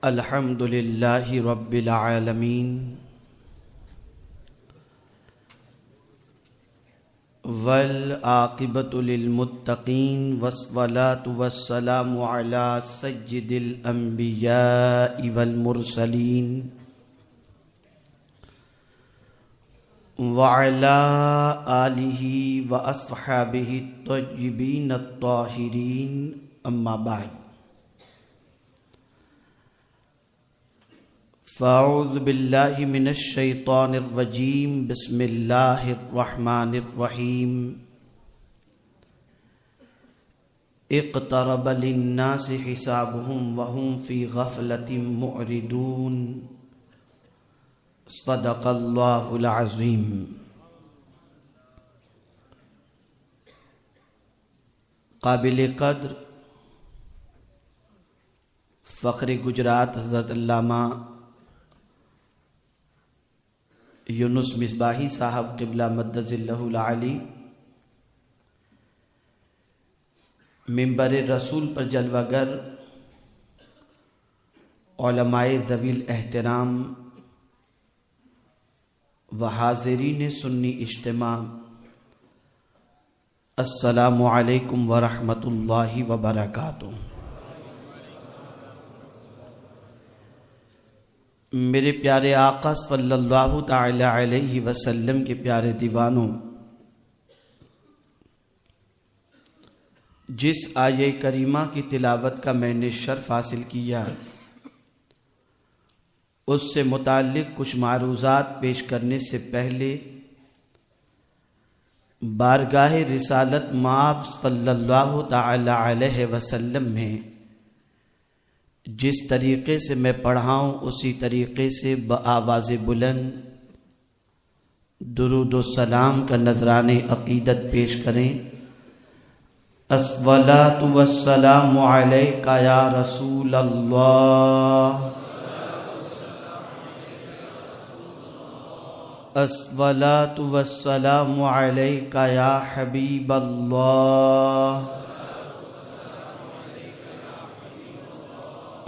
الحمد للہ رب العالمین والعاقبۃ للمتقین والصلاة والسلام علی سید الانبیاء والمرسلین وعلی آلہ واصحابہ الطیبین الطاہرین اما بعد فاعوذ باللہ من الشیطان الرجیم بسم اللہ الرحمن الرحیم اقترب للناس حسابهم وهم فی غفلة معرضون صدق اللہ العظیم۔ قابل قدر فخر گجرات حضرت علامہ یونس مصباحی صاحب قبلہ مدد ظلہ العالی منبر رسول پر جلوہ گر، علماء ذوی الاحترام و حاضرین سنی اجتماع، السلام علیکم ورحمۃ اللہ وبرکاتہ۔ میرے پیارے آقا صلی اللہ تعالی علیہ وسلم کے پیارے دیوانوں، جس آیہ کریمہ کی تلاوت کا میں نے شرف حاصل کیا، اس سے متعلق کچھ معروضات پیش کرنے سے پہلے بارگاہ رسالت مآب صلی اللہ تعالی علیہ وسلم میں جس طریقے سے میں پڑھاؤں اسی طریقے سے بآواز بلند درود و سلام کا نذرانِ عقیدت پیش کریں۔ الصلاۃ والسلام علیک یا رسول اللہ، الصلاۃ والسلام علیک یا حبیب اللہ،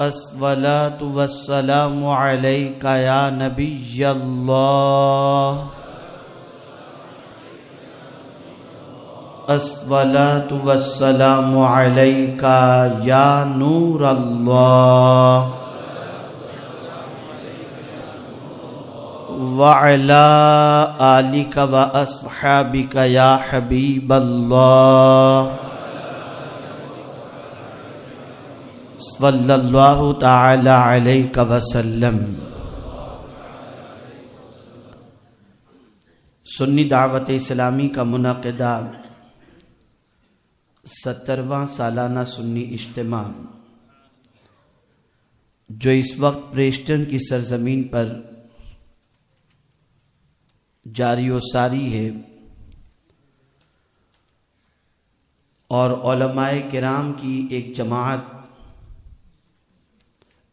الصلاۃ والسلام علیک یا نبی اللہ، الصلاۃ والسلام علیک یا نور اللہ، وعلی آلک واصحابک یا حبیب اللہ، صلی اللہ تعالی علیہ وسلم۔ سنی دعوت اسلامی کا منعقدہ 70واں سالانہ سنی اجتماع، جو اس وقت پریسٹن کی سرزمین پر جاری و ساری ہے، اور علماء کرام کی ایک جماعت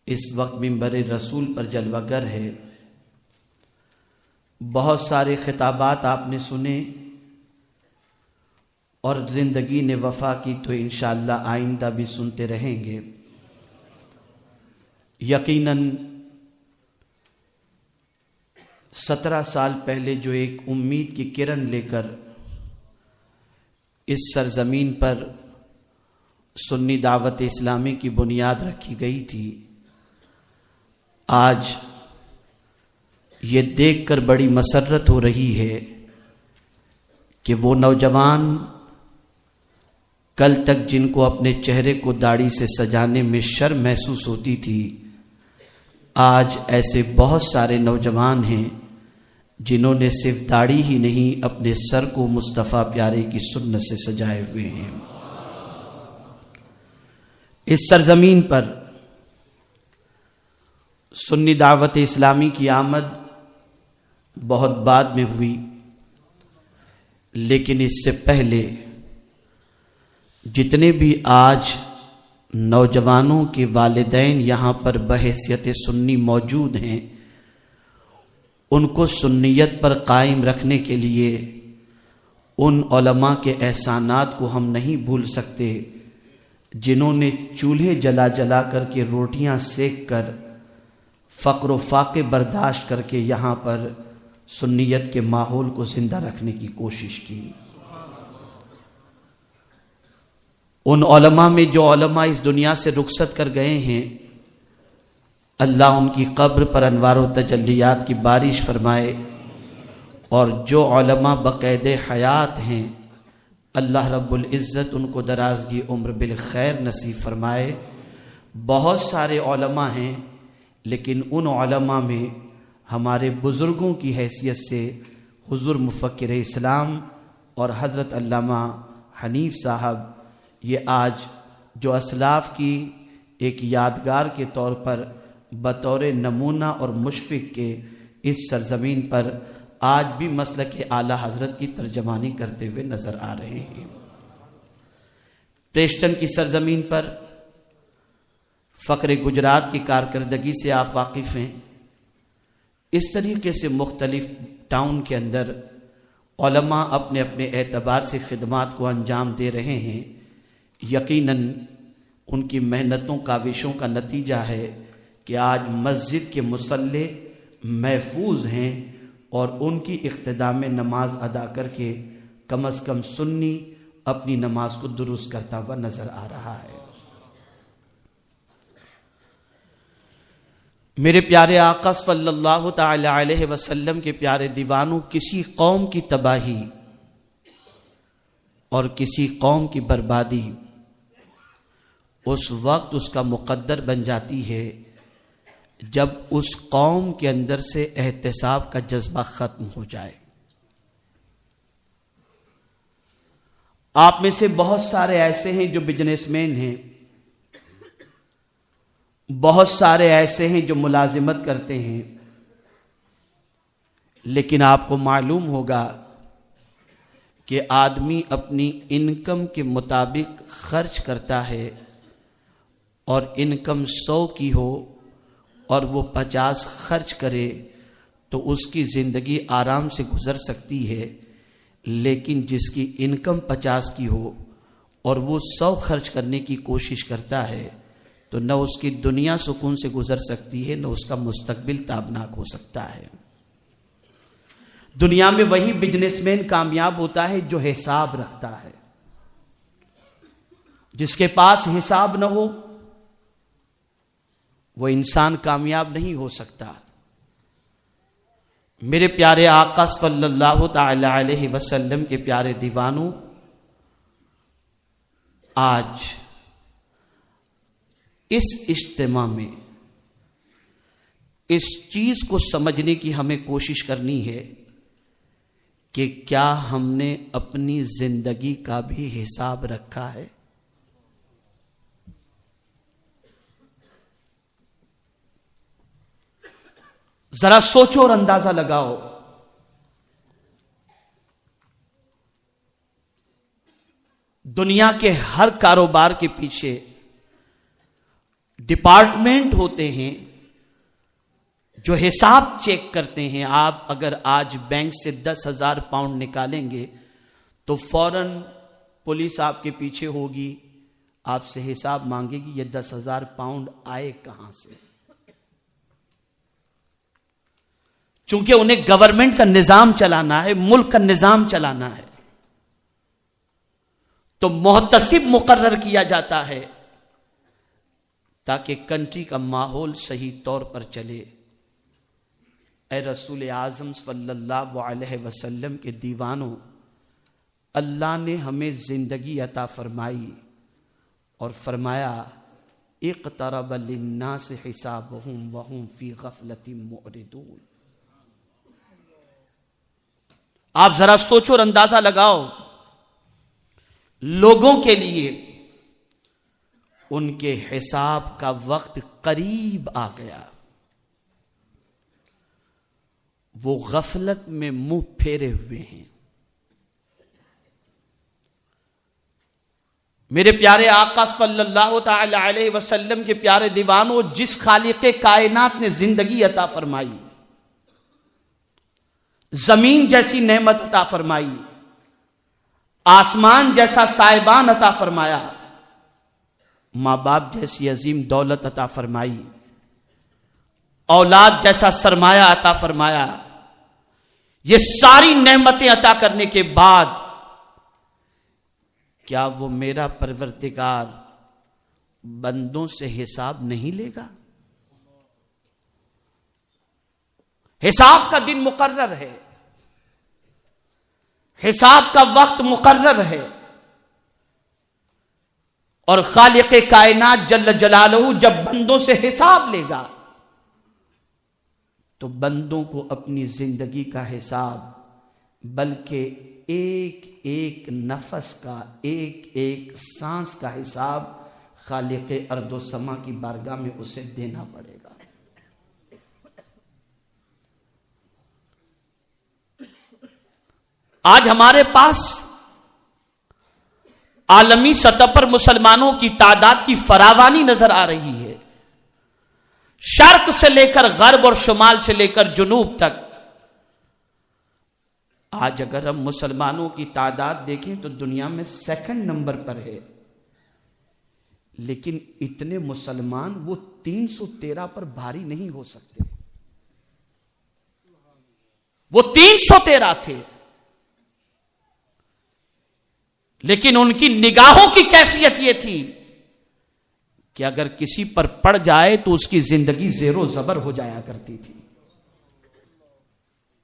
اس وقت منبر رسول پر جلوہ گر ہے۔ بہت سارے خطابات آپ نے سنے، اور زندگی نے وفا کی تو انشاءاللہ آئندہ بھی سنتے رہیں گے۔ یقیناً 17 سال پہلے جو ایک امید کی کرن لے کر اس سرزمین پر سنی دعوت اسلامی کی بنیاد رکھی گئی تھی، آج یہ دیکھ کر بڑی مسرت ہو رہی ہے کہ وہ نوجوان کل تک جن کو اپنے چہرے کو داڑھی سے سجانے میں شرم محسوس ہوتی تھی، آج ایسے بہت سارے نوجوان ہیں جنہوں نے صرف داڑھی ہی نہیں اپنے سر کو مصطفیٰ پیارے کی سنت سے سجائے ہوئے ہیں۔ اس سرزمین پر سنی دعوت اسلامی کی آمد بہت بعد میں ہوئی، لیکن اس سے پہلے جتنے بھی آج نوجوانوں کے والدین یہاں پر بحیثیت سنی موجود ہیں، ان کو سنیت پر قائم رکھنے کے لیے ان علماء کے احسانات کو ہم نہیں بھول سکتے جنہوں نے چولہے جلا جلا کر کے روٹیاں سیک کر فقر و فاقے برداشت کر کے یہاں پر سنیت کے ماحول کو زندہ رکھنے کی کوشش کی۔ ان علماء میں جو علماء اس دنیا سے رخصت کر گئے ہیں، اللہ ان کی قبر پر انوار و تجلیات کی بارش فرمائے، اور جو علماء بقید حیات ہیں اللہ رب العزت ان کو درازگی عمر بالخیر نصیب فرمائے۔ بہت سارے علماء ہیں، لیکن ان علماء میں ہمارے بزرگوں کی حیثیت سے حضور مفکر اسلام اور حضرت علامہ حنیف صاحب، یہ آج جو اسلاف کی ایک یادگار کے طور پر بطور نمونہ اور مشفق کے اس سرزمین پر آج بھی مسلک اعلیٰ حضرت کی ترجمانی کرتے ہوئے نظر آ رہے ہیں۔ پریسٹن کی سرزمین پر فقر گجرات کی کارکردگی سے آپ واقف ہیں۔ اس طریقے سے مختلف ٹاؤن کے اندر علماء اپنے اپنے اعتبار سے خدمات کو انجام دے رہے ہیں۔ یقیناً ان کی محنتوں کاوشوں کا نتیجہ ہے کہ آج مسجد کے مصلی محفوظ ہیں، اور ان کی اقتداء میں نماز ادا کر کے کم از کم سنی اپنی نماز کو درست کرتا ہوا نظر آ رہا ہے۔ میرے پیارے آقا صلی اللہ تعالی علیہ وسلم کے پیارے دیوانوں، کسی قوم کی تباہی اور کسی قوم کی بربادی اس وقت اس کا مقدر بن جاتی ہے جب اس قوم کے اندر سے احتساب کا جذبہ ختم ہو جائے۔ آپ میں سے بہت سارے ایسے ہیں جو بزنس مین ہیں، بہت سارے ایسے ہیں جو ملازمت کرتے ہیں، لیکن آپ کو معلوم ہوگا کہ آدمی اپنی انکم کے مطابق خرچ کرتا ہے، اور انکم 100 کی ہو اور وہ 50 خرچ کرے تو اس کی زندگی آرام سے گزر سکتی ہے، لیکن جس کی انکم 50 کی ہو اور وہ 100 خرچ کرنے کی کوشش کرتا ہے تو نہ اس کی دنیا سکون سے گزر سکتی ہے، نہ اس کا مستقبل تابناک ہو سکتا ہے۔ دنیا میں وہی بزنس مین کامیاب ہوتا ہے جو حساب رکھتا ہے۔ جس کے پاس حساب نہ ہو وہ انسان کامیاب نہیں ہو سکتا۔ میرے پیارے آقا صلی اللہ تعالی علیہ وسلم کے پیارے دیوانوں، آج اس اجتماع میں اس چیز کو سمجھنے کی ہمیں کوشش کرنی ہے کہ کیا ہم نے اپنی زندگی کا بھی حساب رکھا ہے؟ ذرا سوچو اور اندازہ لگاؤ، دنیا کے ہر کاروبار کے پیچھے ڈپارٹمنٹ ہوتے ہیں جو حساب چیک کرتے ہیں۔ آپ اگر آج بینک سے 10,000 پاؤنڈ نکالیں گے تو فوراً پولیس آپ کے پیچھے ہوگی، آپ سے حساب مانگے گی یہ 10,000 پاؤنڈ آئے کہاں سے، چونکہ انہیں گورنمنٹ کا نظام چلانا ہے، ملک کا نظام چلانا ہے، تو محتسب مقرر کیا جاتا ہے تاکہ کنٹری کا ماحول صحیح طور پر چلے۔ اے رسول اعظم صلی اللہ علیہ وسلم کے دیوانوں، اللہ نے ہمیں زندگی عطا فرمائی اور فرمایا اقترب للناس حسابهم وهم فی غفلۃ معرضون۔ آپ ذرا سوچو اور اندازہ لگاؤ، لوگوں کے لیے ان کے حساب کا وقت قریب آ گیا، وہ غفلت میں منہ پھیرے ہوئے ہیں۔ میرے پیارے آقا صلی اللہ تعالی علیہ وسلم کے پیارے دیوانوں، جس خالق کائنات نے زندگی عطا فرمائی، زمین جیسی نعمت عطا فرمائی، آسمان جیسا سائبان عطا فرمایا، ماں باپ جیسی عظیم دولت عطا فرمائی، اولاد جیسا سرمایہ عطا فرمایا، یہ ساری نعمتیں عطا کرنے کے بعد کیا وہ میرا پروردگار بندوں سے حساب نہیں لے گا؟ حساب کا دن مقرر ہے، حساب کا وقت مقرر ہے، اور خالق کائنات جل جلالہ جب بندوں سے حساب لے گا تو بندوں کو اپنی زندگی کا حساب، بلکہ ایک ایک نفس کا، ایک ایک سانس کا حساب خالق ارض و سما کی بارگاہ میں اسے دینا پڑے گا۔ آج ہمارے پاس عالمی سطح پر مسلمانوں کی تعداد کی فراوانی نظر آ رہی ہے، شرق سے لے کر غرب اور شمال سے لے کر جنوب تک۔ آج اگر ہم مسلمانوں کی تعداد دیکھیں تو دنیا میں 2 نمبر پر ہے، لیکن اتنے مسلمان وہ 313 پر بھاری نہیں ہو سکتے۔ وہ 313 تھے، لیکن ان کی نگاہوں کی کیفیت یہ تھی کہ اگر کسی پر پڑ جائے تو اس کی زندگی زیر و زبر ہو جایا کرتی تھی۔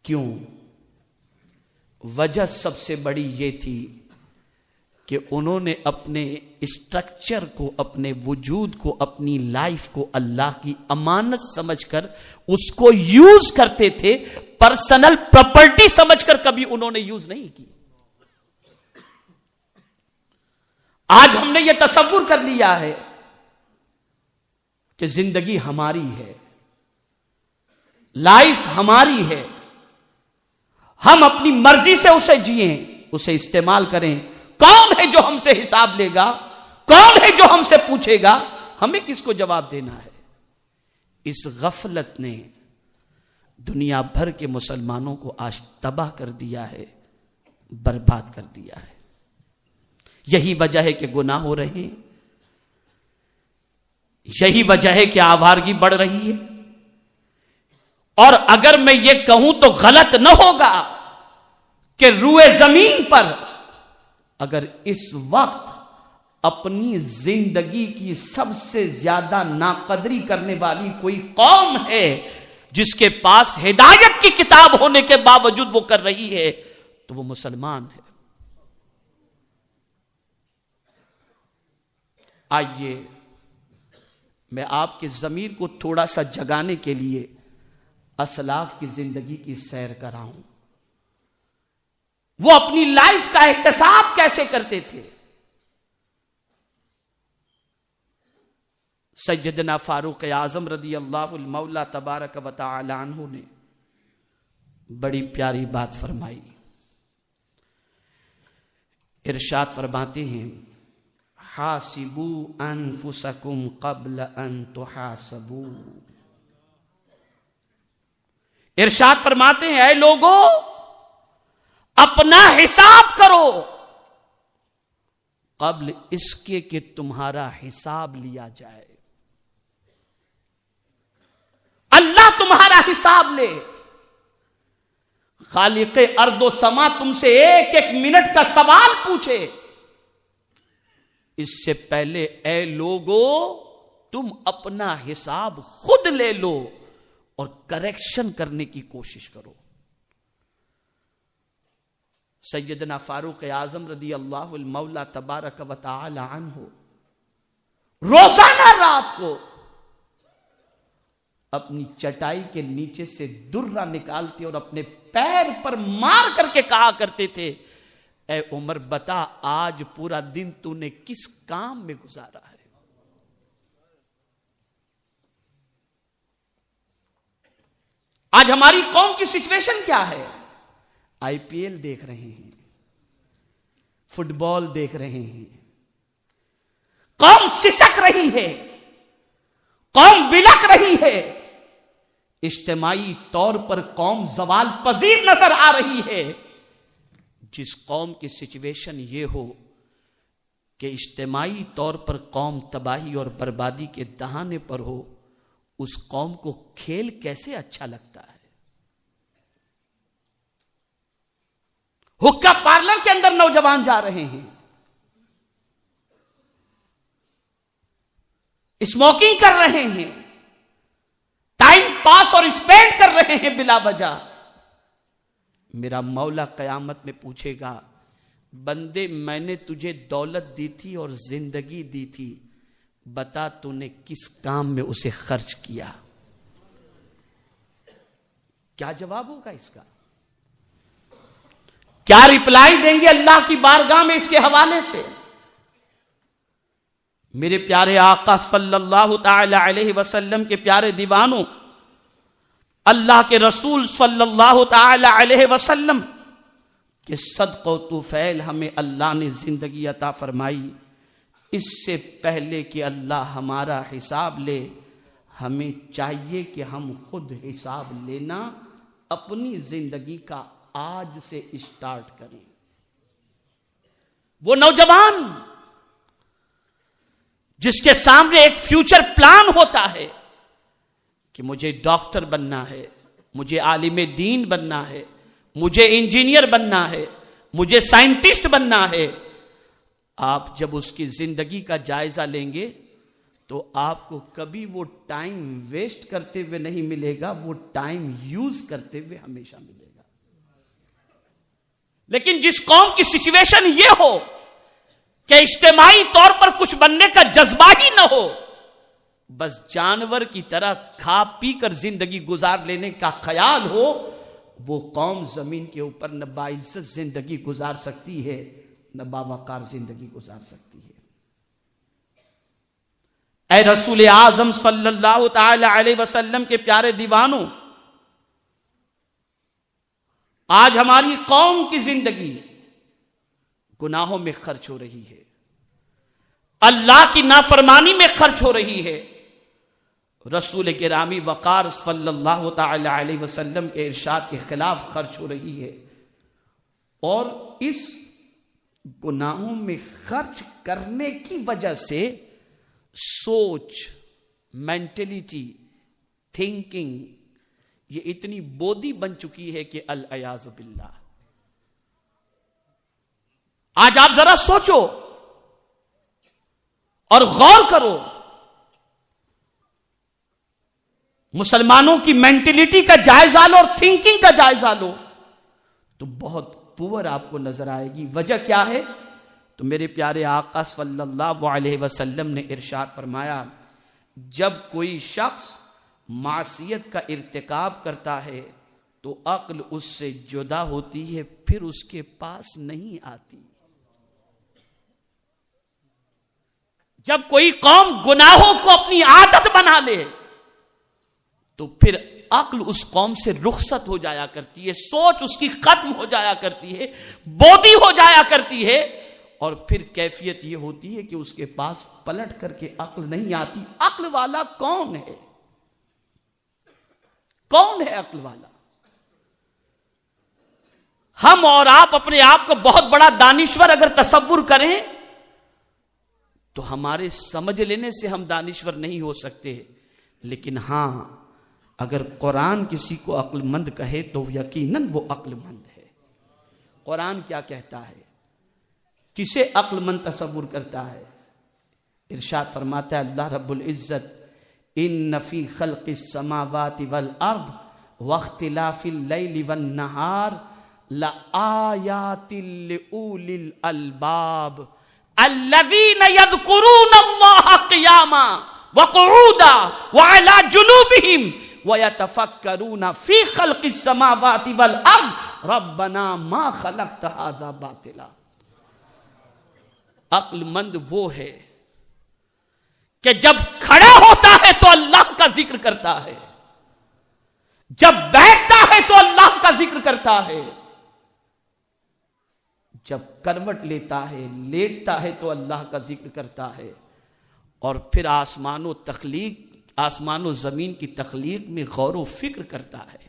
کیوں؟ وجہ سب سے بڑی یہ تھی کہ انہوں نے اپنے اسٹرکچر کو، اپنے وجود کو، اپنی لائف کو اللہ کی امانت سمجھ کر اس کو یوز کرتے تھے، پرسنل پراپرٹی سمجھ کر کبھی انہوں نے یوز نہیں کی۔ آج ہم نے یہ تصور کر لیا ہے کہ زندگی ہماری ہے، لائف ہماری ہے، ہم اپنی مرضی سے اسے جئیں، اسے استعمال کریں۔ کون ہے جو ہم سے حساب لے گا؟ کون ہے جو ہم سے پوچھے گا؟ ہمیں کس کو جواب دینا ہے؟ اس غفلت نے دنیا بھر کے مسلمانوں کو آج تباہ کر دیا ہے، برباد کر دیا ہے۔ یہی وجہ ہے کہ گناہ ہو رہے ہیں، یہی وجہ ہے کہ آوارگی بڑھ رہی ہے۔ اور اگر میں یہ کہوں تو غلط نہ ہوگا کہ روئے زمین پر اگر اس وقت اپنی زندگی کی سب سے زیادہ ناقدری کرنے والی کوئی قوم ہے جس کے پاس ہدایت کی کتاب ہونے کے باوجود وہ کر رہی ہے تو وہ مسلمان ہے۔ آئیے میں آپ کے ضمیر کو تھوڑا سا جگانے کے لیے اسلاف کی زندگی کی سیر کراؤں۔ وہ اپنی لائف کا احتساب کیسے کرتے تھے؟ سیدنا فاروق اعظم رضی اللہ المولا تبارک و تعالی عنہ نے بڑی پیاری بات فرمائی۔ ارشاد فرماتے ہیں، حاسبوا انفسکم قبل ان تحاسبوا۔ ارشاد فرماتے ہیں، اے لوگو اپنا حساب کرو قبل اس کے کہ تمہارا حساب لیا جائے۔ اللہ تمہارا حساب لے، خالق ارض و سما تم سے ایک ایک منٹ کا سوال پوچھے، اس سے پہلے اے لوگو تم اپنا حساب خود لے لو اور کریکشن کرنے کی کوشش کرو۔ سیدنا فاروق اعظم رضی اللہ المولا تبارک و تعالی عنہ روزانہ رات کو اپنی چٹائی کے نیچے سے درہ نکالتے اور اپنے پیر پر مار کر کے کہا کرتے تھے، اے عمر بتا آج پورا دن تو نے کس کام میں گزارا ہے؟ آج ہماری قوم کی سچویشن کیا ہے؟ آئی پی ایل دیکھ رہے ہیں، فٹ بال دیکھ رہے ہیں، قوم سسک رہی ہے، قوم بلک رہی ہے، اجتماعی طور پر قوم زوال پذیر نظر آ رہی ہے۔ جس قوم کی سچویشن یہ ہو کہ اجتماعی طور پر قوم تباہی اور بربادی کے دہانے پر ہو، اس قوم کو کھیل کیسے اچھا لگتا ہے. حقہ پارلر کے اندر نوجوان جا رہے ہیں, اسموکنگ کر رہے ہیں, ٹائم پاس اور اسپینڈ کر رہے ہیں بلا وجہ. میرا مولا قیامت میں پوچھے گا, بندے میں نے تجھے دولت دی تھی اور زندگی دی تھی, بتا تو نے کس کام میں اسے خرچ کیا؟ کیا جواب ہوگا اس کا؟ کیا ریپلائی دیں گے اللہ کی بارگاہ میں اس کے حوالے سے؟ میرے پیارے آقا صلی اللہ تعالی علیہ وسلم کے پیارے دیوانوں, اللہ کے رسول صلی اللہ تعالی علیہ وسلم کہ صدق و طفیل ہمیں اللہ نے زندگی عطا فرمائی, اس سے پہلے کہ اللہ ہمارا حساب لے ہمیں چاہیے کہ ہم خود حساب لینا اپنی زندگی کا آج سے اسٹارٹ کریں. وہ نوجوان جس کے سامنے ایک فیوچر پلان ہوتا ہے کہ مجھے ڈاکٹر بننا ہے, مجھے عالم دین بننا ہے, مجھے انجینئر بننا ہے, مجھے سائنٹسٹ بننا ہے, آپ جب اس کی زندگی کا جائزہ لیں گے تو آپ کو کبھی وہ ٹائم ویسٹ کرتے ہوئے نہیں ملے گا, وہ ٹائم یوز کرتے ہوئے ہمیشہ ملے گا. لیکن جس قوم کی سچویشن یہ ہو کہ اجتماعی طور پر کچھ بننے کا جذبہ ہی نہ ہو, بس جانور کی طرح کھا پی کر زندگی گزار لینے کا خیال ہو, وہ قوم زمین کے اوپر نہ باعزت زندگی گزار سکتی ہے نہ باوقار زندگی گزار سکتی ہے. اے رسول اعظم صلی اللہ تعالی علیہ وسلم کے پیارے دیوانوں, آج ہماری قوم کی زندگی گناہوں میں خرچ ہو رہی ہے, اللہ کی نافرمانی میں خرچ ہو رہی ہے, رسول گرامی وقار صلی اللہ تعالی علیہ وسلم کے ارشاد کے خلاف خرچ ہو رہی ہے. اور اس گناہوں میں خرچ کرنے کی وجہ سے سوچ, مینٹلٹی, تھنکنگ یہ اتنی بودی بن چکی ہے کہ العیاذ باللہ. آج آپ ذرا سوچو اور غور کرو, مسلمانوں کی مینٹلٹی کا جائزہ لو اور تھنکنگ کا جائزہ لو تو بہت پور آپ کو نظر آئے گی. وجہ کیا ہے؟ تو میرے پیارے آقا صلی اللہ علیہ وسلم نے ارشاد فرمایا, جب کوئی شخص معصیت کا ارتکاب کرتا ہے تو عقل اس سے جدا ہوتی ہے, پھر اس کے پاس نہیں آتی. جب کوئی قوم گناہوں کو اپنی عادت بنا لے تو پھر عقل اس قوم سے رخصت ہو جایا کرتی ہے, سوچ اس کی ختم ہو جایا کرتی ہے, بودی ہو جایا کرتی ہے, اور پھر کیفیت یہ ہوتی ہے کہ اس کے پاس پلٹ کر کے عقل نہیں آتی. عقل والا کون ہے؟ کون ہے عقل والا؟ ہم اور آپ اپنے آپ کو بہت بڑا دانشور اگر تصور کریں تو ہمارے سمجھ لینے سے ہم دانشور نہیں ہو سکتے, لیکن ہاں اگر قرآن کسی کو عقل مند کہے تو یقیناً وہ عقل مند ہے. قرآن کیا کہتا ہے؟ کسے عقل مند تصور کرتا ہے؟ ارشاد فرماتا ہے اللہ رب العزت, ان فی خلق السماوات والارض واختلاف اللیل والنہار لآیات لأولی الالباب الذین یذکرون اللہ قیاما وقعودا وعلی جنوبہم وَيَتَفَكَّرُونَ فِي خَلْقِ السَّمَاوَاتِ وَالْأَرْضِ رَبَّنَا مَا خَلَقْتَ هَذَا بَاطِلًا. عقل مند وہ ہے کہ جب کھڑا ہوتا ہے تو اللہ کا ذکر کرتا ہے, جب بیٹھتا ہے تو اللہ کا ذکر کرتا ہے, جب کروٹ لیتا ہے لیٹتا ہے تو اللہ کا ذکر کرتا ہے, اور پھر آسمان و زمین کی تخلیق میں غور و فکر کرتا ہے.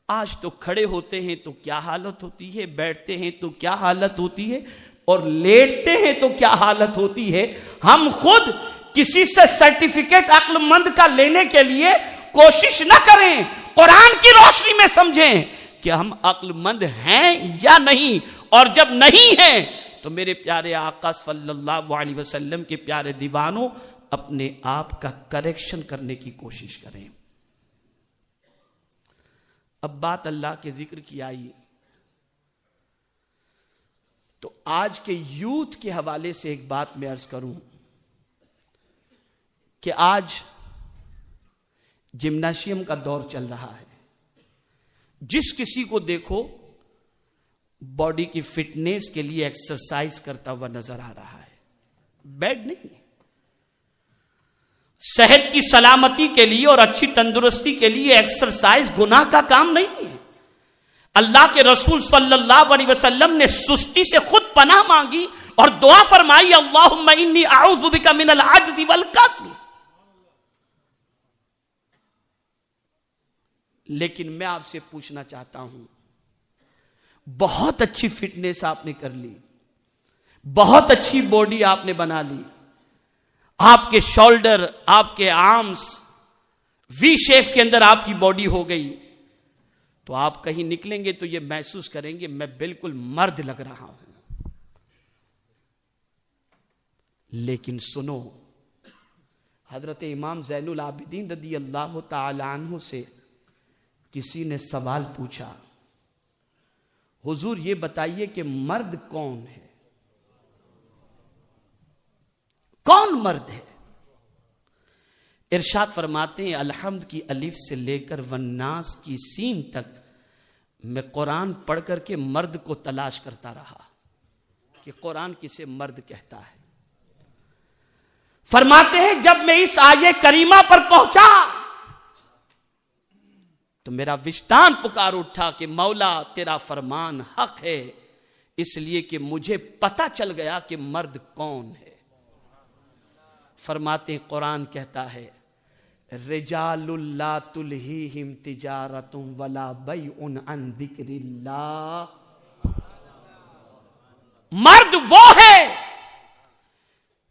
آج تو کھڑے ہوتے ہیں تو کیا حالت ہوتی ہے, بیٹھتے ہیں تو کیا حالت ہوتی ہے, اور لیٹتے ہیں تو کیا حالت ہوتی ہے. ہم خود کسی سے سرٹیفکیٹ عقل مند کا لینے کے لیے کوشش نہ کریں، قرآن کی روشنی میں سمجھیں کہ ہم عقل مند ہیں یا نہیں، اور جب نہیں ہیں تو میرے پیارے آقا صلی اللہ علیہ وسلم کے پیارے دیوانوں اپنے آپ کا کریکشن کرنے کی کوشش کریں۔ اب بات اللہ کے ذکر کی آئی تو آج کے یوتھ کے حوالے سے ایک بات میں عرض کروں کہ آج جمناشیم کا دور چل رہا ہے، جس کسی کو دیکھو باڈی کی فٹنس کے لیے ایکسرسائز کرتا ہوا نظر آ رہا ہے۔ بیڈ نہیں، صحت کی سلامتی کے لیے اور اچھی تندرستی کے لیے ایکسرسائز گناہ کا کام نہیں ہے۔ اللہ کے رسول صلی اللہ علیہ وسلم نے سستی سے خود پناہ مانگی اور دعا فرمائی، اللہم انی اعوذ بک من العجز والکسل۔ لیکن میں آپ سے پوچھنا چاہتا ہوں، بہت اچھی فٹنس آپ نے کر لی، بہت اچھی باڈی آپ نے بنا لی، آپ کے شولڈر، آپ کے آرمز وی شیپ کے اندر آپ کی باڈی ہو گئی، تو آپ کہیں نکلیں گے تو یہ محسوس کریں گے میں بالکل مرد لگ رہا ہوں۔ لیکن سنو، حضرت امام زین العابدین رضی اللہ تعالی عنہ سے کسی نے سوال پوچھا، حضور یہ بتائیے کہ مرد کون ہے؟ کون مرد ہے؟ ارشاد فرماتے ہیں، الحمد کی الف سے لے کر والناس کی سین تک میں قرآن پڑھ کر کے مرد کو تلاش کرتا رہا کہ قرآن کسے مرد کہتا ہے۔ فرماتے ہیں جب میں اس آیے کریمہ پر پہنچا تو میرا وجدان پکار اٹھا کہ مولا تیرا فرمان حق ہے، اس لیے کہ مجھے پتہ چل گیا کہ مرد کون ہے۔ فرماتے ہیں قرآن کہتا ہے، رجال لا تلہیہم تجارت ولا بیع عن ذکر اللہ۔ مرد وہ ہے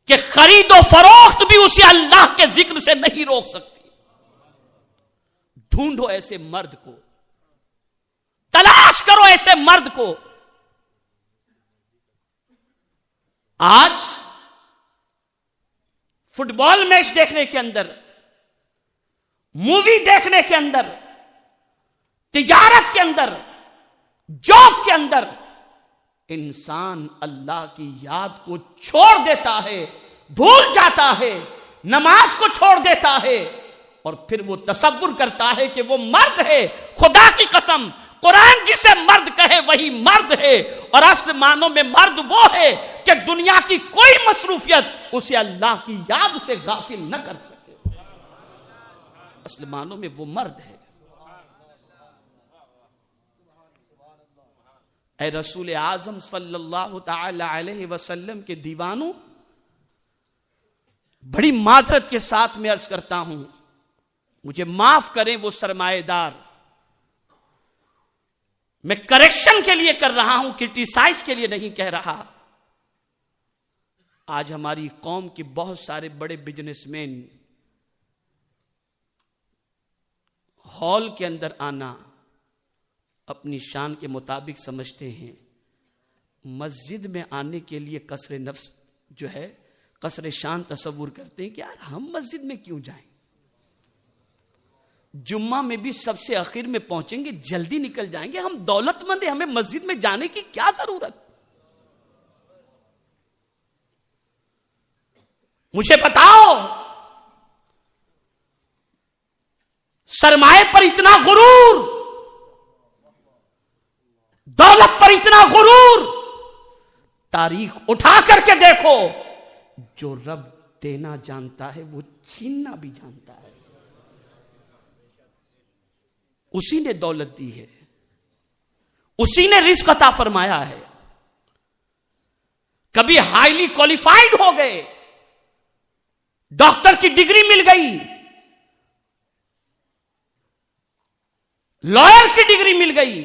کہ خرید و فروخت بھی اسے اللہ کے ذکر سے نہیں روک سکتی۔ ڈھونڈو ایسے مرد کو، تلاش کرو ایسے مرد کو۔ آج فٹ بال میچ دیکھنے کے اندر، مووی دیکھنے کے اندر، تجارت کے اندر، جاب کے اندر انسان اللہ کی یاد کو چھوڑ دیتا ہے، بھول جاتا ہے، نماز کو چھوڑ دیتا ہے، اور پھر وہ تصور کرتا ہے کہ وہ مرد ہے۔ خدا کی قسم، قرآن جسے مرد کہے وہی مرد ہے، اور اصل معنوں میں مرد وہ ہے کہ دنیا کی کوئی مصروفیت اسے اللہ کی یاد سے غافل نہ کر سکے۔ اصل معنوں میں وہ مرد ہے۔ اے رسول اعظم صلی اللہ تعالی علیہ وسلم کے دیوانوں، بڑی معذرت کے ساتھ میں عرض کرتا ہوں، مجھے معاف کریں وہ سرمایہ دار، میں کریکشن کے لیے کر رہا ہوں، کرٹیسائز کے لیے نہیں کہہ رہا۔ آج ہماری قوم کے بہت سارے بڑے بزنس مین ہال کے اندر آنا اپنی شان کے مطابق سمجھتے ہیں، مسجد میں آنے کے لیے قصر نفس جو ہے، قصر شان تصور کرتے ہیں کہ یار ہم مسجد میں کیوں جائیں، جمعہ میں بھی سب سے آخر میں پہنچیں گے، جلدی نکل جائیں گے، ہم دولت مند ہیں، ہمیں مسجد میں جانے کی کیا ضرورت۔ مجھے بتاؤ، سرمایہ پر اتنا غرور، دولت پر اتنا غرور، تاریخ اٹھا کر کے دیکھو، جو رب دینا جانتا ہے وہ چھیننا بھی جانتا ہے۔ اسی نے دولت دی ہے، اسی نے رزق عطا فرمایا ہے۔ کبھی ہائیلی کوالیفائڈ ہو گئے، ڈاکٹر کی ڈگری مل گئی، لائر کی ڈگری مل گئی،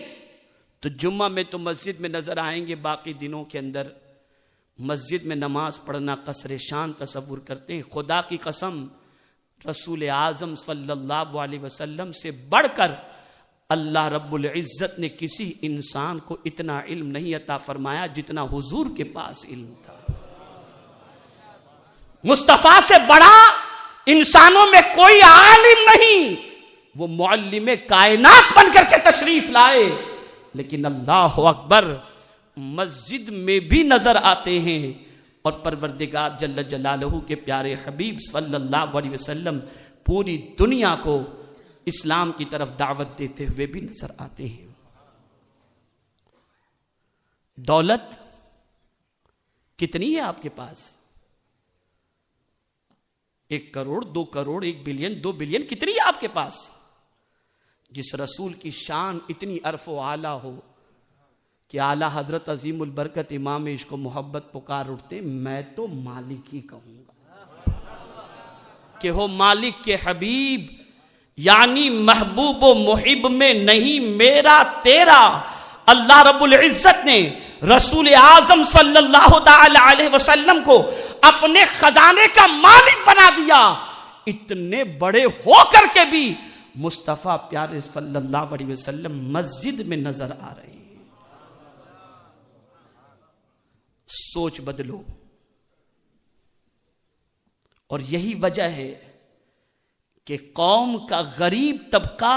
تو جمعہ میں تو مسجد میں نظر آئیں گے، باقی دنوں کے اندر مسجد میں نماز پڑھنا قصر شان تصور کرتے ہیں. خدا کی قسم رسول اعظم صلی اللہ علیہ وسلم سے بڑھ کر اللہ رب العزت نے کسی انسان کو اتنا علم نہیں عطا فرمایا جتنا حضور کے پاس علم تھا. مصطفیٰ سے بڑا انسانوں میں کوئی عالم نہیں. وہ معلم کائنات بن کر کے تشریف لائے، لیکن اللہ اکبر مسجد میں بھی نظر آتے ہیں. اور پروردگار جل جلالہ کے پیارے حبیب صلی اللہ علیہ وسلم پوری دنیا کو اسلام کی طرف دعوت دیتے ہوئے بھی نظر آتے ہیں. دولت کتنی ہے آپ کے پاس؟ 1 کروڑ 2 کروڑ 1 بلین 2 بلین کتنی ہے آپ کے پاس؟ جس رسول کی شان اتنی عرف و اعلیٰ ہو کہ اعلیٰ حضرت عظیم البرکت امام عشق و محبت پکار اٹھتے، میں تو مالک ہی کہوں گا کہ ہو مالک کے حبیب، یعنی محبوب و محب میں نہیں میرا تیرا. اللہ رب العزت نے رسول اعظم صلی اللہ تعالی علیہ وسلم کو اپنے خزانے کا مالک بنا دیا. اتنے بڑے ہو کر کے بھی مصطفیٰ پیارے صلی اللہ علیہ وسلم مسجد میں نظر آ رہے ہیں. سوچ بدلو. اور یہی وجہ ہے کہ قوم کا غریب طبقہ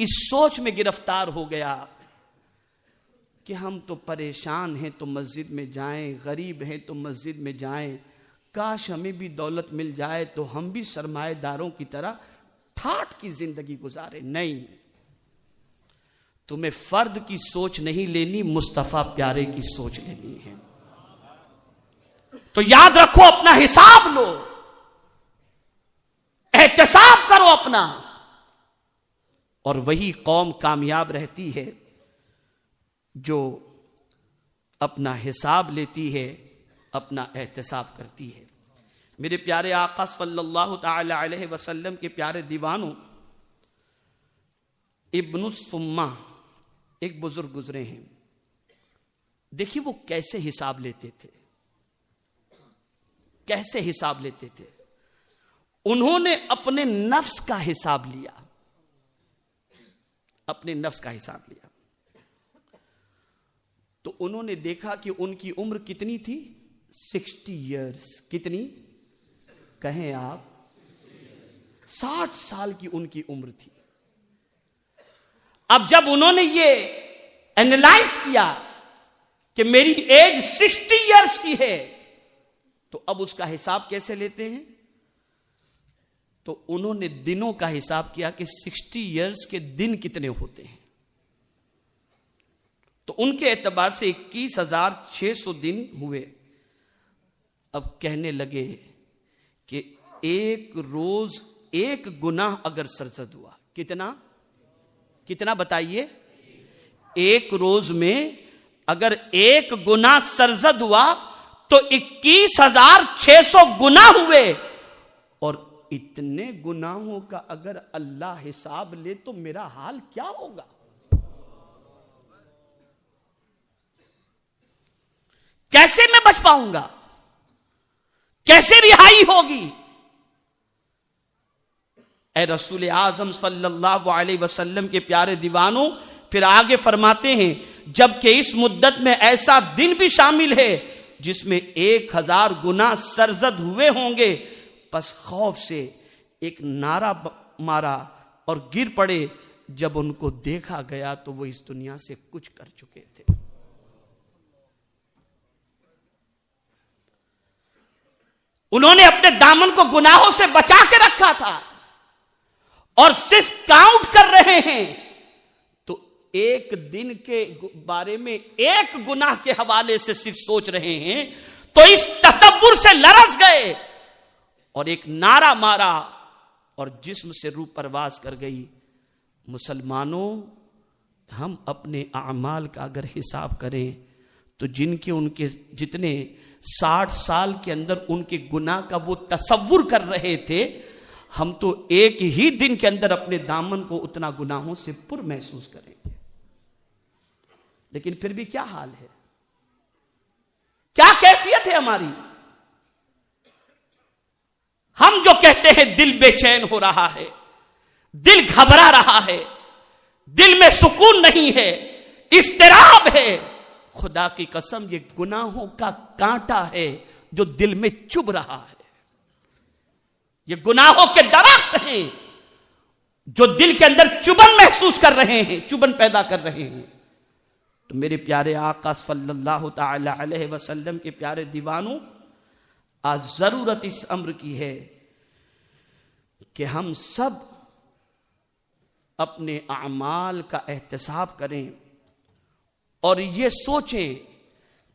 اس سوچ میں گرفتار ہو گیا کہ ہم تو پریشان ہیں تو مسجد میں جائیں، غریب ہیں تو مسجد میں جائیں، کاش ہمیں بھی دولت مل جائے تو ہم بھی سرمایہ داروں کی طرح ٹھاٹ کی زندگی گزارے. نہیں، تمہیں فرد کی سوچ نہیں لینی، مصطفیٰ پیارے کی سوچ لینی ہے. تو یاد رکھو، اپنا حساب لو، احتساب کرو اپنا. اور وہی قوم کامیاب رہتی ہے جو اپنا حساب لیتی ہے، اپنا احتساب کرتی ہے. میرے پیارے آقا صلی اللہ تعالی علیہ وسلم کے پیارے دیوانوں، ابن السمہ ایک بزرگ گزرے ہیں. دیکھیے وہ کیسے حساب لیتے تھے، کیسے حساب لیتے تھے. انہوں نے اپنے نفس کا حساب لیا، اپنے نفس کا حساب لیا. تو انہوں نے دیکھا کہ ان کی عمر کتنی تھی؟ 60 ایئرز. کتنی کہیں آپ؟ 60 سال کی ان کی عمر تھی. اب جب انہوں نے یہ اینالائز کیا کہ میری ایج 60 ایئرز کی ہے، تو اب اس کا حساب کیسے لیتے ہیں؟ تو انہوں نے دنوں کا حساب کیا کہ 60 ایئرز کے دن کتنے ہوتے ہیں. تو ان کے اعتبار سے 21,600 دن ہوئے. اب کہنے لگے کہ ایک روز ایک گناہ اگر سرزد ہوا، کتنا بتائیے؟ ایک روز میں اگر ایک گناہ سرزد ہوا تو 21,600 گناہ ہوئے. اور اتنے گناہوں کا اگر اللہ حساب لے تو میرا حال کیا ہوگا؟ کیسے میں بچ پاؤں گا؟ کیسے رہائی ہوگی؟ اے رسول اعظم صلی اللہ علیہ وسلم کے پیارے دیوانوں، پھر آگے فرماتے ہیں جبکہ اس مدت میں ایسا دن بھی شامل ہے جس میں 1000 گناہ سرزد ہوئے ہوں گے. پس خوف سے ایک نعرہ مارا اور گر پڑے. جب ان کو دیکھا گیا تو وہ اس دنیا سے کچھ کر چکے تھے. انہوں نے اپنے دامن کو گناہوں سے بچا کے رکھا تھا اور صرف کاؤنٹ کر رہے ہیں. تو ایک دن کے بارے میں ایک گناہ کے حوالے سے صرف سوچ رہے ہیں تو اس تصور سے لرز گئے اور ایک نعرہ مارا اور جسم سے روح پرواز کر گئی. مسلمانوں، ہم اپنے اعمال کا اگر حساب کریں تو جن کے ان کے جتنے 60 سال کے اندر ان کے گناہ کا وہ تصور کر رہے تھے، ہم تو ایک ہی دن کے اندر اپنے دامن کو اتنا گناہوں سے پر محسوس کریں گے. لیکن پھر بھی کیا حال ہے، کیا کیفیت کیفیت ہے ہماری. ہم جو کہتے ہیں دل بے چین ہو رہا ہے, دل گھبرا رہا ہے, دل میں سکون نہیں ہے, اضطراب ہے, خدا کی قسم یہ گناہوں کا کانٹا ہے جو دل میں چبھ رہا ہے. یہ گناہوں کے درخت ہیں جو دل کے اندر چبھن محسوس کر رہے ہیں, چبھن پیدا کر رہے ہیں. تو میرے پیارے آقا صلی اللہ تعالی علیہ وسلم کے پیارے دیوانوں, آج ضرورت اس امر کی ہے کہ ہم سب اپنے اعمال کا احتساب کریں اور یہ سوچیں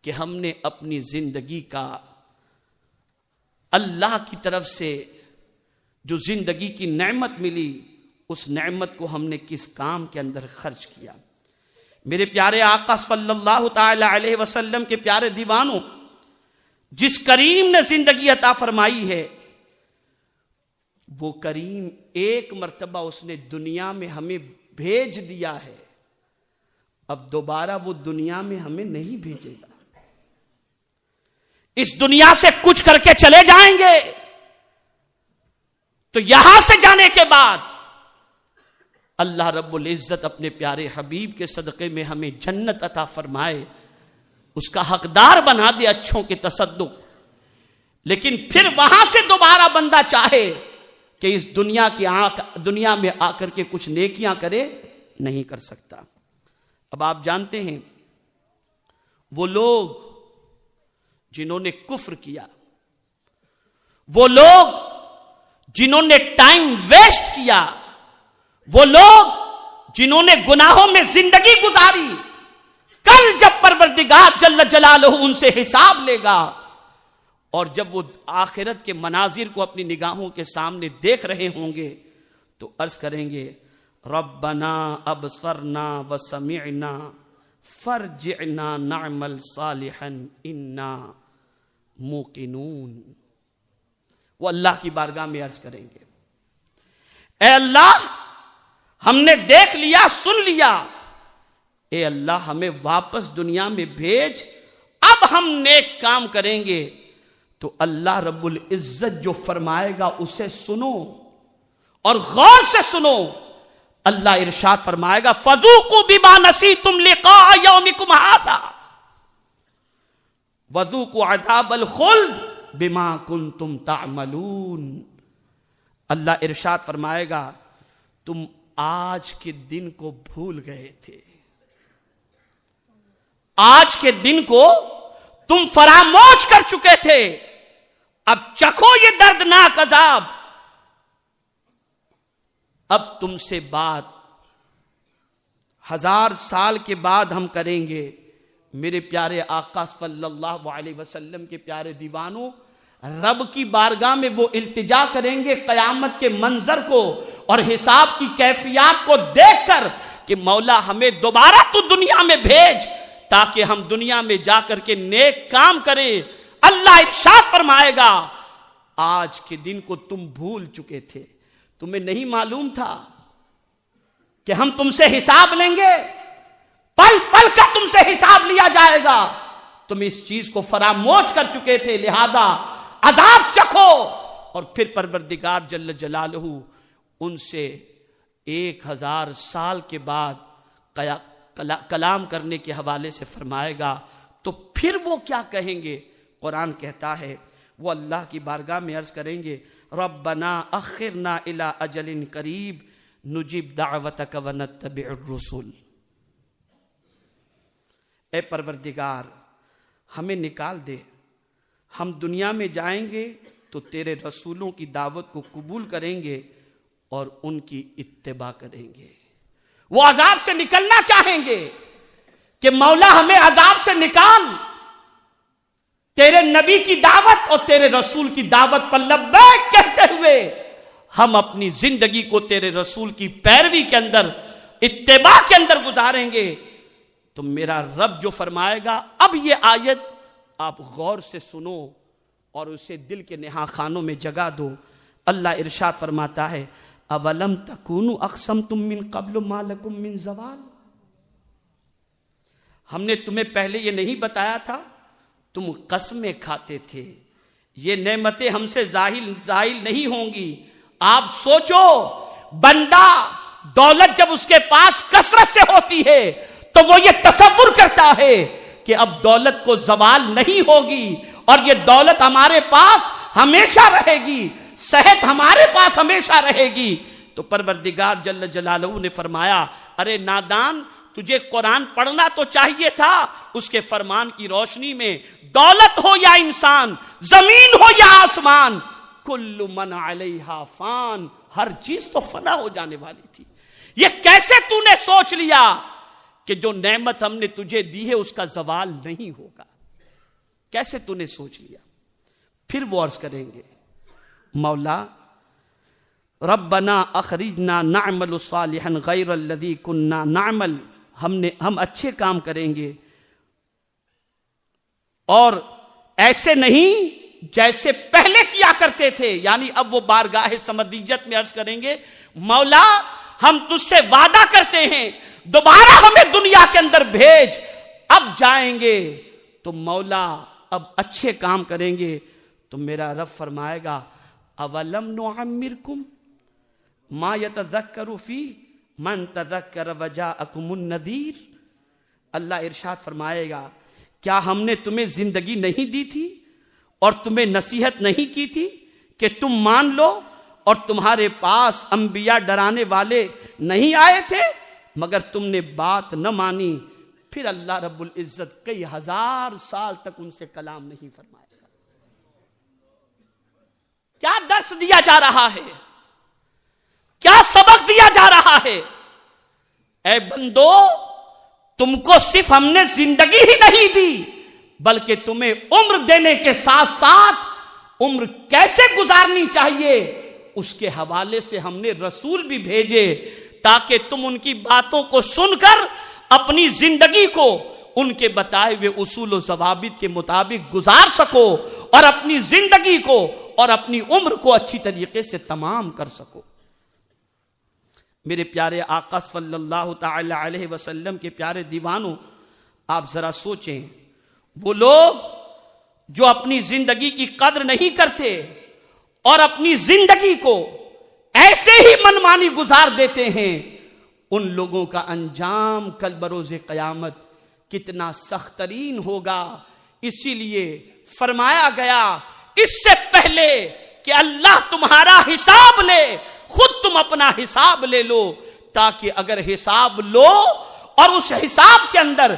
کہ ہم نے اپنی زندگی کا اللہ کی طرف سے جو زندگی کی نعمت ملی, اس نعمت کو ہم نے کس کام کے اندر خرچ کیا. میرے پیارے آقا صلی اللہ تعالی علیہ وسلم کے پیارے دیوانوں, جس کریم نے زندگی عطا فرمائی ہے, وہ کریم ایک مرتبہ اس نے دنیا میں ہمیں بھیج دیا ہے, اب دوبارہ وہ دنیا میں ہمیں نہیں بھیجے گا. اس دنیا سے کچھ کر کے چلے جائیں گے, تو یہاں سے جانے کے بعد اللہ رب العزت اپنے پیارے حبیب کے صدقے میں ہمیں جنت عطا فرمائے, اس کا حقدار بنا دے اچھوں کے تصدق. لیکن پھر وہاں سے دوبارہ بندہ چاہے کہ اس دنیا میں آ کر کے کچھ نیکیاں کرے, نہیں کر سکتا. اب آپ جانتے ہیں وہ لوگ جنہوں نے کفر کیا, وہ لوگ جنہوں نے ٹائم ویسٹ کیا, وہ لوگ جنہوں نے گناہوں میں زندگی گزاری, کل جب پروردگار جل جلالہ ان سے حساب لے گا اور جب وہ آخرت کے مناظر کو اپنی نگاہوں کے سامنے دیکھ رہے ہوں گے تو عرض کریں گے ربنا ابصرنا وسمعنا فرجعنا نعمل صالحا انا موقنون. وہ اللہ کی بارگاہ میں عرض کریں گے, اے اللہ ہم نے دیکھ لیا, سن لیا, اے اللہ ہمیں واپس دنیا میں بھیج, اب ہم نیک کام کریں گے. تو اللہ رب العزت جو فرمائے گا اسے سنو اور غور سے سنو. اللہ ارشاد فرمائے گا فذوقوا بما نسیتم لقاء یومکم ھذا وذوقوا عذاب الخلد بما کنتم تعملون. اللہ ارشاد فرمائے گا تم آج کے دن کو بھول گئے تھے, آج کے دن کو تم فراموش کر چکے تھے, اب چکھو یہ دردناک عذاب. اب تم سے بات 1000 سال کے بعد ہم کریں گے. میرے پیارے آقا صلی اللہ علیہ وسلم کے پیارے دیوانوں, رب کی بارگاہ میں وہ التجا کریں گے قیامت کے منظر کو اور حساب کی کیفیات کو دیکھ کر کہ مولا ہمیں دوبارہ تو دنیا میں بھیج تاکہ ہم دنیا میں جا کر کے نیک کام کریں. اللہ ارشاد فرمائے گا آج کے دن کو تم بھول چکے تھے, تمہیں نہیں معلوم تھا کہ ہم تم سے حساب لیں گے, پل پل کا تم سے حساب لیا جائے گا, تم اس چیز کو فراموش کر چکے تھے, لہذا عذاب چکھو. اور پھر پروردگار جل جلالہ ان سے 1000 سال کے بعد کلام کرنے کے حوالے سے فرمائے گا. تو پھر وہ کیا کہیں گے؟ قرآن کہتا ہے وہ اللہ کی بارگاہ میں عرض کریں گے ربنا اخرنا الی اجل قریب نجیب دعوتک ونتبع الرسل. اے پروردگار ہمیں نکال دے, ہم دنیا میں جائیں گے تو تیرے رسولوں کی دعوت کو قبول کریں گے اور ان کی اتباع کریں گے. وہ عذاب سے نکلنا چاہیں گے کہ مولا ہمیں عذاب سے نکال, تیرے نبی کی دعوت اور تیرے رسول کی دعوت پر لبیک کہتے ہوئے ہم اپنی زندگی کو تیرے رسول کی پیروی کے اندر, اتباع کے اندر گزاریں گے. تو میرا رب جو فرمائے گا, اب یہ آیت آپ غور سے سنو اور اسے دل کے نہا خانوں میں جگہ دو. اللہ ارشاد فرماتا ہے اولم تکونوا اقسمتم من قبل ما لکم من زوال. ہم نے تمہیں پہلے یہ نہیں بتایا تھا تم قسمیں کھاتے تھے، یہ نعمتیں ہم سے زائل نہیں ہوں گی۔ آپ سوچو، بندہ دولت جب اس کے پاس کثرت سے ہوتی ہے تو وہ یہ تصور کرتا ہے کہ اب دولت کو زوال نہیں ہوگی اور یہ دولت ہمارے پاس ہمیشہ رہے گی، صحت ہمارے پاس ہمیشہ رہے گی۔ تو پروردگار جل جلالہ نے فرمایا، ارے نادان، تجھے قرآن پڑھنا تو چاہیے تھا، اس کے فرمان کی روشنی میں دولت ہو یا انسان، زمین ہو یا آسمان، کل من علیہا فان، ہر چیز تو فنا ہو جانے والی تھی۔ یہ کیسے تو نے سوچ لیا کہ جو نعمت ہم نے تجھے دی ہے اس کا زوال نہیں ہوگا؟ کیسے تو نے سوچ لیا؟ پھر وہ عرض کریں گے، مولا ربنا اخرجنا نعمل صالحا غیر الذی کننا نعمل، ہم اچھے کام کریں گے اور ایسے نہیں جیسے پہلے کیا کرتے تھے۔ یعنی اب وہ بارگاہ سمدیت میں عرض کریں گے، مولا ہم تجھ سے وعدہ کرتے ہیں دوبارہ ہمیں دنیا کے اندر بھیج، اب جائیں گے تو مولا اب اچھے کام کریں گے۔ تو میرا رب فرمائے گا، اولم نعمرکم ما یتذکر فیہ من تذکر وجاءکم النذیر۔ اللہ ارشاد فرمائے گا، کیا ہم نے تمہیں زندگی نہیں دی تھی اور تمہیں نصیحت نہیں کی تھی کہ تم مان لو، اور تمہارے پاس انبیاء ڈرانے والے نہیں آئے تھے مگر تم نے بات نہ مانی؟ پھر اللہ رب العزت کئی ہزار سال تک ان سے کلام نہیں فرمائے گا۔ کیا درس دیا جا رہا ہے؟ کیا سبق دیا جا رہا ہے؟ اے بندو، تم کو صرف ہم نے زندگی ہی نہیں دی بلکہ تمہیں عمر دینے کے ساتھ ساتھ عمر کیسے گزارنی چاہیے اس کے حوالے سے ہم نے رسول بھی بھیجے، تاکہ تم ان کی باتوں کو سن کر اپنی زندگی کو ان کے بتائے ہوئے اصول و ضوابط کے مطابق گزار سکو اور اپنی زندگی کو اور اپنی عمر کو اچھی طریقے سے تمام کر سکو۔ میرے پیارے آقا صلی اللہ تعالی علیہ وسلم کے پیارے دیوانوں، آپ ذرا سوچیں، وہ لوگ جو اپنی زندگی کی قدر نہیں کرتے اور اپنی زندگی کو ایسے ہی منمانی گزار دیتے ہیں، ان لوگوں کا انجام کل بروز قیامت کتنا سخت ترین ہوگا۔ اسی لیے فرمایا گیا، اس سے پہلے کہ اللہ تمہارا حساب لے، خود تم اپنا حساب لے لو، تاکہ اگر حساب لو اور اس حساب کے اندر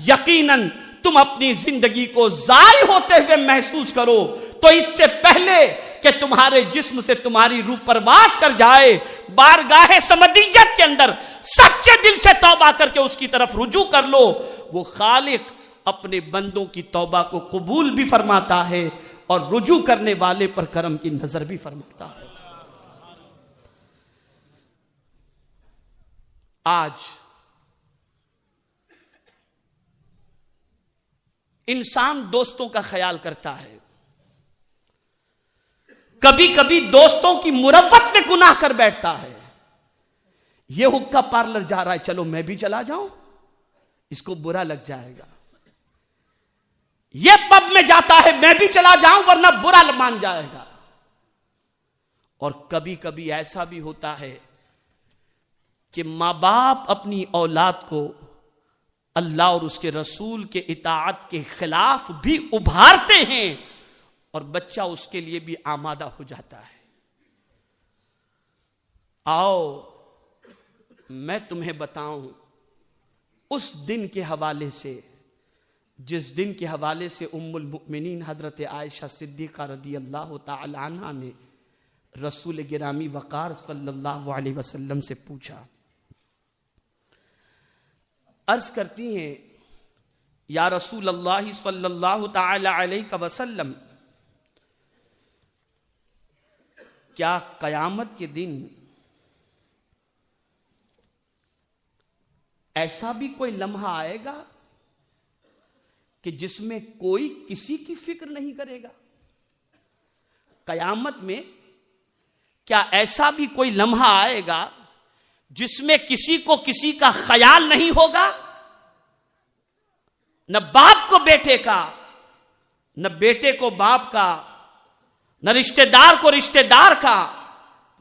یقیناً تم اپنی زندگی کو ضائع ہوتے ہوئے محسوس کرو، تو اس سے پہلے کہ تمہارے جسم سے تمہاری روح پرواز کر جائے، بارگاہ سمدیت کے اندر سچے دل سے توبہ کر کے اس کی طرف رجوع کر لو۔ وہ خالق اپنے بندوں کی توبہ کو قبول بھی فرماتا ہے اور رجوع کرنے والے پر کرم کی نظر بھی فرماتا ہے۔ آج انسان دوستوں کا خیال کرتا ہے، کبھی کبھی دوستوں کی مربت میں گناہ کر بیٹھتا ہے۔ یہ حقہ پارلر جا رہا ہے، چلو میں بھی چلا جاؤں، اس کو برا لگ جائے گا۔ یہ پب میں جاتا ہے، میں بھی چلا جاؤں ورنہ برا مان جائے گا۔ اور کبھی کبھی ایسا بھی ہوتا ہے کہ ماں باپ اپنی اولاد کو اللہ اور اس کے رسول کے اطاعت کے خلاف بھی ابھارتے ہیں اور بچہ اس کے لیے بھی آمادہ ہو جاتا ہے۔ آؤ میں تمہیں بتاؤں اس دن کے حوالے سے، جس دن کے حوالے سے ام المؤمنین حضرت عائشہ صدیقہ رضی اللہ تعالی عنہا نے رسول گرامی وقار صلی اللہ علیہ وسلم سے پوچھا۔ عرض کرتی ہیں، یا رسول اللہ صلی اللہ تعالی علیہ وسلم، کیا قیامت کے دن ایسا بھی کوئی لمحہ آئے گا کہ جس میں کوئی کسی کی فکر نہیں کرے گا؟ قیامت میں کیا ایسا بھی کوئی لمحہ آئے گا جس میں کسی کو کسی کا خیال نہیں ہوگا؟ نہ باپ کو بیٹے کا، نہ بیٹے کو باپ کا، نہ رشتہ دار کو رشتہ دار کا،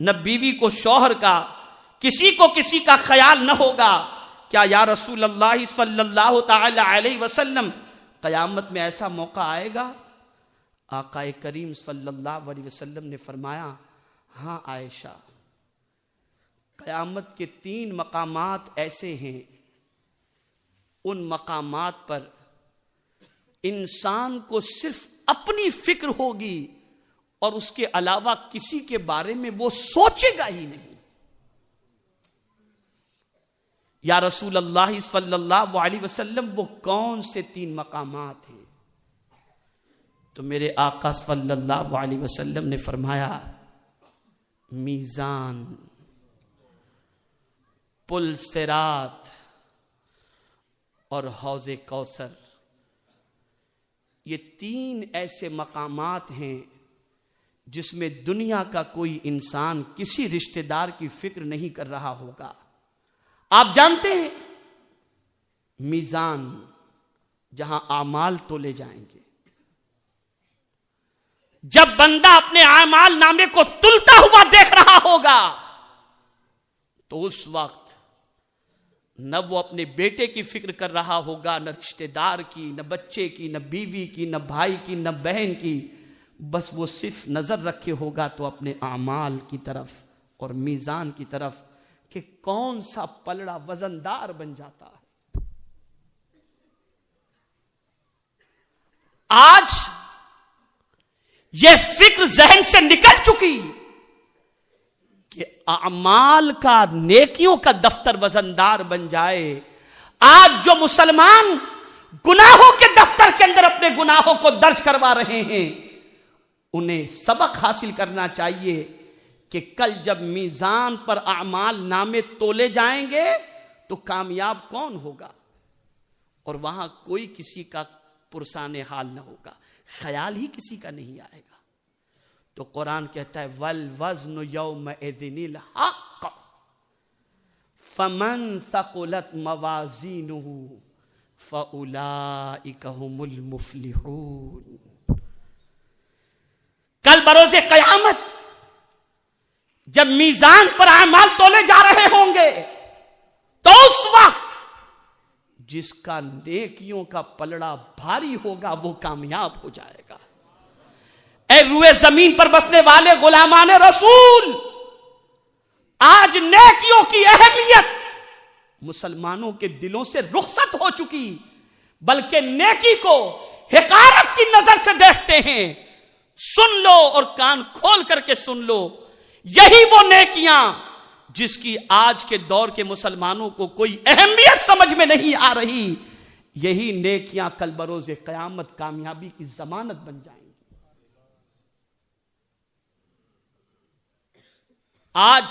نہ بیوی کو شوہر کا، کسی کو کسی کا خیال نہ ہوگا. کیا یا رسول اللہ صلی اللہ تعالی علیہ وسلم قیامت میں ایسا موقع آئے گا؟ آقا کریم صلی اللہ علیہ وسلم نے فرمایا ہاں عائشہ، قیامت کے 3 مقامات ایسے ہیں، ان مقامات پر انسان کو صرف اپنی فکر ہوگی اور اس کے علاوہ کسی کے بارے میں وہ سوچے گا ہی نہیں. یا رسول اللہ صلی اللہ علیہ وسلم وہ کون سے 3 مقامات ہیں؟ تو میرے آقا صلی اللہ علیہ وسلم نے فرمایا میزان، پل صراط اور حوض کوثر. یہ 3 ایسے مقامات ہیں جس میں دنیا کا کوئی انسان کسی رشتہ دار کی فکر نہیں کر رہا ہوگا. آپ جانتے ہیں میزان جہاں اعمال تولے جائیں گے، جب بندہ اپنے اعمال نامے کو تلتا ہوا دیکھ رہا ہوگا تو اس وقت نہ وہ اپنے بیٹے کی فکر کر رہا ہوگا، نہ رشتہ دار کی، نہ بچے کی، نہ بیوی کی، نہ بھائی کی، نہ بہن کی. بس وہ صرف نظر رکھے ہوگا تو اپنے اعمال کی طرف اور میزان کی طرف کہ کون سا پلڑا وزندار بن جاتا ہے. آج یہ فکر ذہن سے نکل چکی کہ اعمال کا، نیکیوں کا دفتر وزندار بن جائے. آج جو مسلمان گناہوں کے دفتر کے اندر اپنے گناہوں کو درج کروا رہے ہیں، انہیں سبق حاصل کرنا چاہیے کہ کل جب میزان پر اعمال نامے تولے جائیں گے تو کامیاب کون ہوگا، اور وہاں کوئی کسی کا پرسان حال نہ ہوگا، خیال ہی کسی کا نہیں آئے گا. تو قرآن کہتا ہے والوزن یومئذ الحق فمن ثقلت موازینہ فاولئک هم المفلحون. کل بروز قیامت جب میزان پر اعمال تولے جا رہے ہوں گے تو اس وقت جس کا نیکیوں کا پلڑا بھاری ہوگا وہ کامیاب ہو جائے گا. اے روئے زمین پر بسنے والے غلامان رسول، آج نیکیوں کی اہمیت مسلمانوں کے دلوں سے رخصت ہو چکی، بلکہ نیکی کو حقارت کی نظر سے دیکھتے ہیں. سن لو اور کان کھول کر کے سن لو، یہی وہ نیکیاں جس کی آج کے دور کے مسلمانوں کو کوئی اہمیت سمجھ میں نہیں آ رہی، یہی نیکیاں کل بروز قیامت کامیابی کی ضمانت بن جائیں گی. آج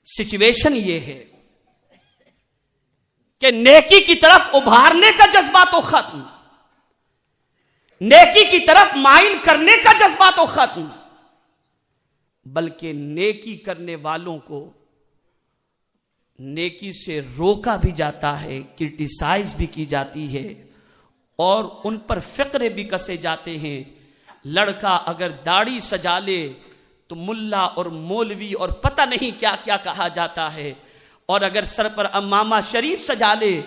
سچویشن یہ ہے کہ نیکی کی طرف ابھارنے کا جذبہ تو ختم، نیکی کی طرف مائل کرنے کا جذبہ تو ختم، بلکہ نیکی کرنے والوں کو نیکی سے روکا بھی جاتا ہے، کرٹیسائز بھی کی جاتی ہے، اور ان پر فقرے بھی کسے جاتے ہیں. لڑکا اگر داڑھی سجا لے تو ملا اور مولوی اور پتہ نہیں کیا کیا کہا جاتا ہے، اور اگر سر پر امامہ شریف سجا لے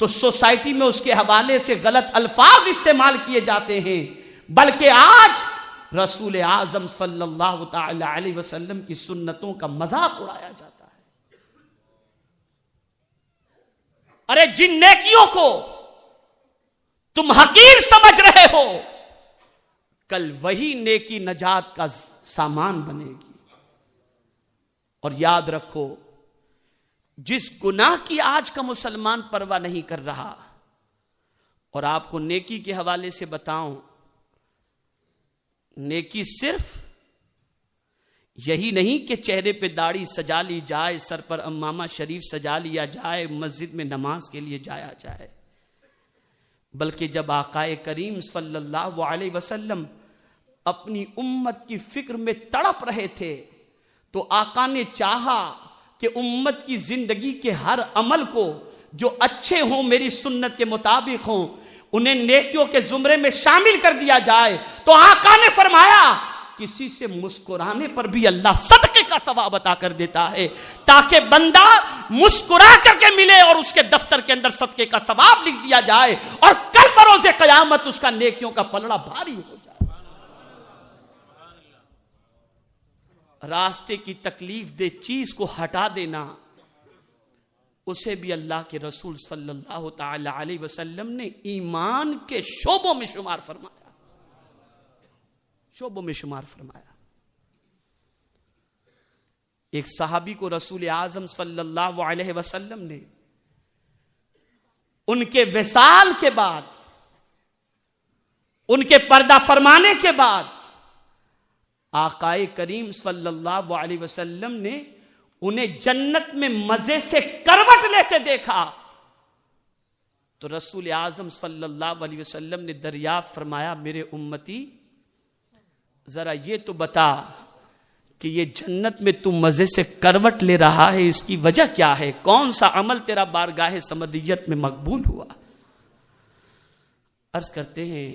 تو سوسائٹی میں اس کے حوالے سے غلط الفاظ استعمال کیے جاتے ہیں. بلکہ آج رسول اعظم صلی اللہ تعالی علیہ وسلم کی سنتوں کا مذاق اڑایا جاتا ہے. ارے جن نیکیوں کو تم حقیر سمجھ رہے ہو، کل وہی نیکی نجات کا سامان بنے گی. اور یاد رکھو، جس گناہ کی آج کا مسلمان پرواہ نہیں کر رہا، اور آپ کو نیکی کے حوالے سے بتاؤں، نیکی صرف یہی نہیں کہ چہرے پہ داڑھی سجا لی جائے، سر پر امامہ شریف سجا لیا جائے، مسجد میں نماز کے لیے جایا جائے، بلکہ جب آقا کریم صلی اللہ علیہ وسلم اپنی امت کی فکر میں تڑپ رہے تھے تو آقا نے چاہا کہ امت کی زندگی کے ہر عمل کو جو اچھے ہوں، میری سنت کے مطابق ہوں، انہیں نیکیوں کے زمرے میں شامل کر دیا جائے. تو آقا نے فرمایا کسی سے مسکرانے پر بھی اللہ صدقے کا ثواب عطا کر دیتا ہے، تاکہ بندہ مسکرا کر کے ملے اور اس کے دفتر کے اندر صدقے کا ثواب لکھ دیا جائے، اور کل بروز قیامت اس کا نیکیوں کا پلڑا بھاری ہو جائے. راستے کی تکلیف دہ چیز کو ہٹا دینا، اسے بھی اللہ کے رسول صلی اللہ تعالی علیہ وسلم نے ایمان کے شعبوں میں شمار فرمایا. ایک صحابی کو رسول اعظم صلی اللہ علیہ وسلم نے ان کے وصال کے بعد، ان کے پردہ فرمانے کے بعد، آقائے کریم صلی اللہ علیہ وسلم نے انہیں جنت میں مزے سے کروٹ لیتے دیکھا. تو رسول اعظم صلی اللہ علیہ وسلم نے دریافت فرمایا، میرے امتی ذرا یہ تو بتا کہ یہ جنت میں تو مزے سے کروٹ لے رہا ہے، اس کی وجہ کیا ہے؟ کون سا عمل تیرا بارگاہ سمدیت میں مقبول ہوا؟ عرض کرتے ہیں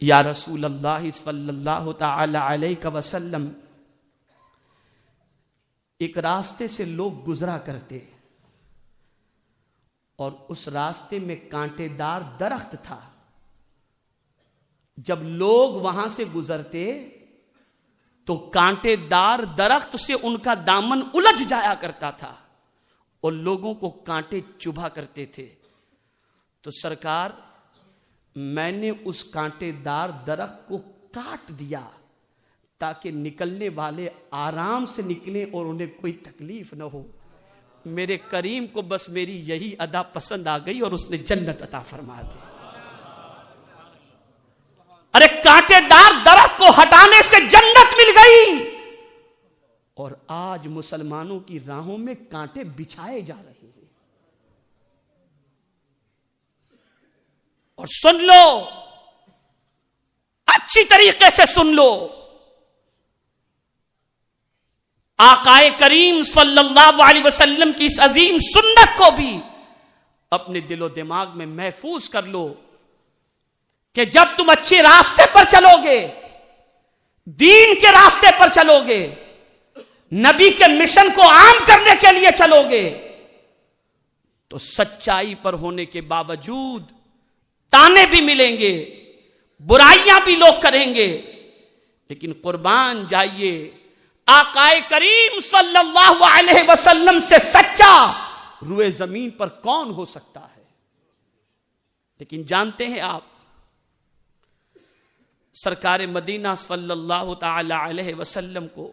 یا رسول اللہ صلی اللہ تعالی علیہ وسلم، ایک راستے سے لوگ گزرا کرتے اور اس راستے میں کانٹے دار درخت تھا. جب لوگ وہاں سے گزرتے تو کانٹے دار درخت سے ان کا دامن الجھ جایا کرتا تھا اور لوگوں کو کانٹے چبھا کرتے تھے. تو سرکار میں نے اس کانٹے دار درخت کو کاٹ دیا تاکہ نکلنے والے آرام سے نکلیں اور انہیں کوئی تکلیف نہ ہو. میرے کریم کو بس میری یہی ادا پسند آ گئی اور اس نے جنت عطا فرما دی. ارے کانٹے دار درخت کو ہٹانے سے جنت مل گئی، اور آج مسلمانوں کی راہوں میں کانٹے بچھائے جا رہے ہیں. اور سن لو، اچھی طریقے سے سن لو، آقائے کریم صلی اللہ علیہ وسلم کی اس عظیم سنت کو بھی اپنے دل و دماغ میں محفوظ کر لو کہ جب تم اچھے راستے پر چلو گے، دین کے راستے پر چلو گے، نبی کے مشن کو عام کرنے کے لیے چلو گے، تو سچائی پر ہونے کے باوجود تانے بھی ملیں گے، برائیاں بھی لوگ کریں گے، لیکن قربان جائیے آقائے کریم صلی اللہ علیہ وسلم سے سچا روئے زمین پر کون ہو سکتا ہے؟ لیکن جانتے ہیں آپ، سرکار مدینہ صلی اللہ تعالی علیہ وسلم کو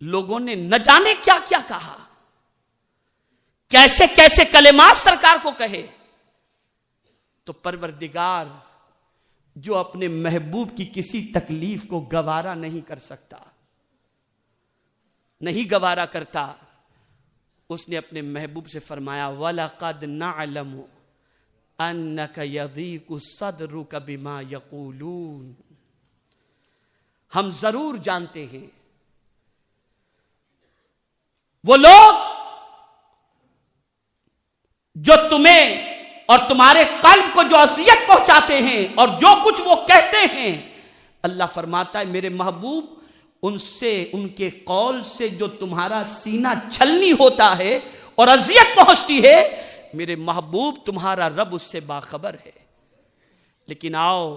لوگوں نے نہ جانے کیا کیا کہا، کیسے کیسے کلمات سرکار کو کہے. تو پروردگار جو اپنے محبوب کی کسی تکلیف کو گوارا نہیں کر سکتا، نہیں گوارا کرتا، اس نے اپنے محبوب سے فرمایا وَلَقَدْ نَعْلَمُ أَنَّكَ يَضِيقُ صَدْرُكَ بِمَا يَقُولُونَ. ہم ضرور جانتے ہیں وہ لوگ جو تمہیں اور تمہارے قلب کو جو اذیت پہنچاتے ہیں اور جو کچھ وہ کہتے ہیں، اللہ فرماتا ہے میرے محبوب ان سے، ان کے قول سے جو تمہارا سینہ چھلنی ہوتا ہے اور اذیت پہنچتی ہے، میرے محبوب تمہارا رب اس سے باخبر ہے. لیکن آؤ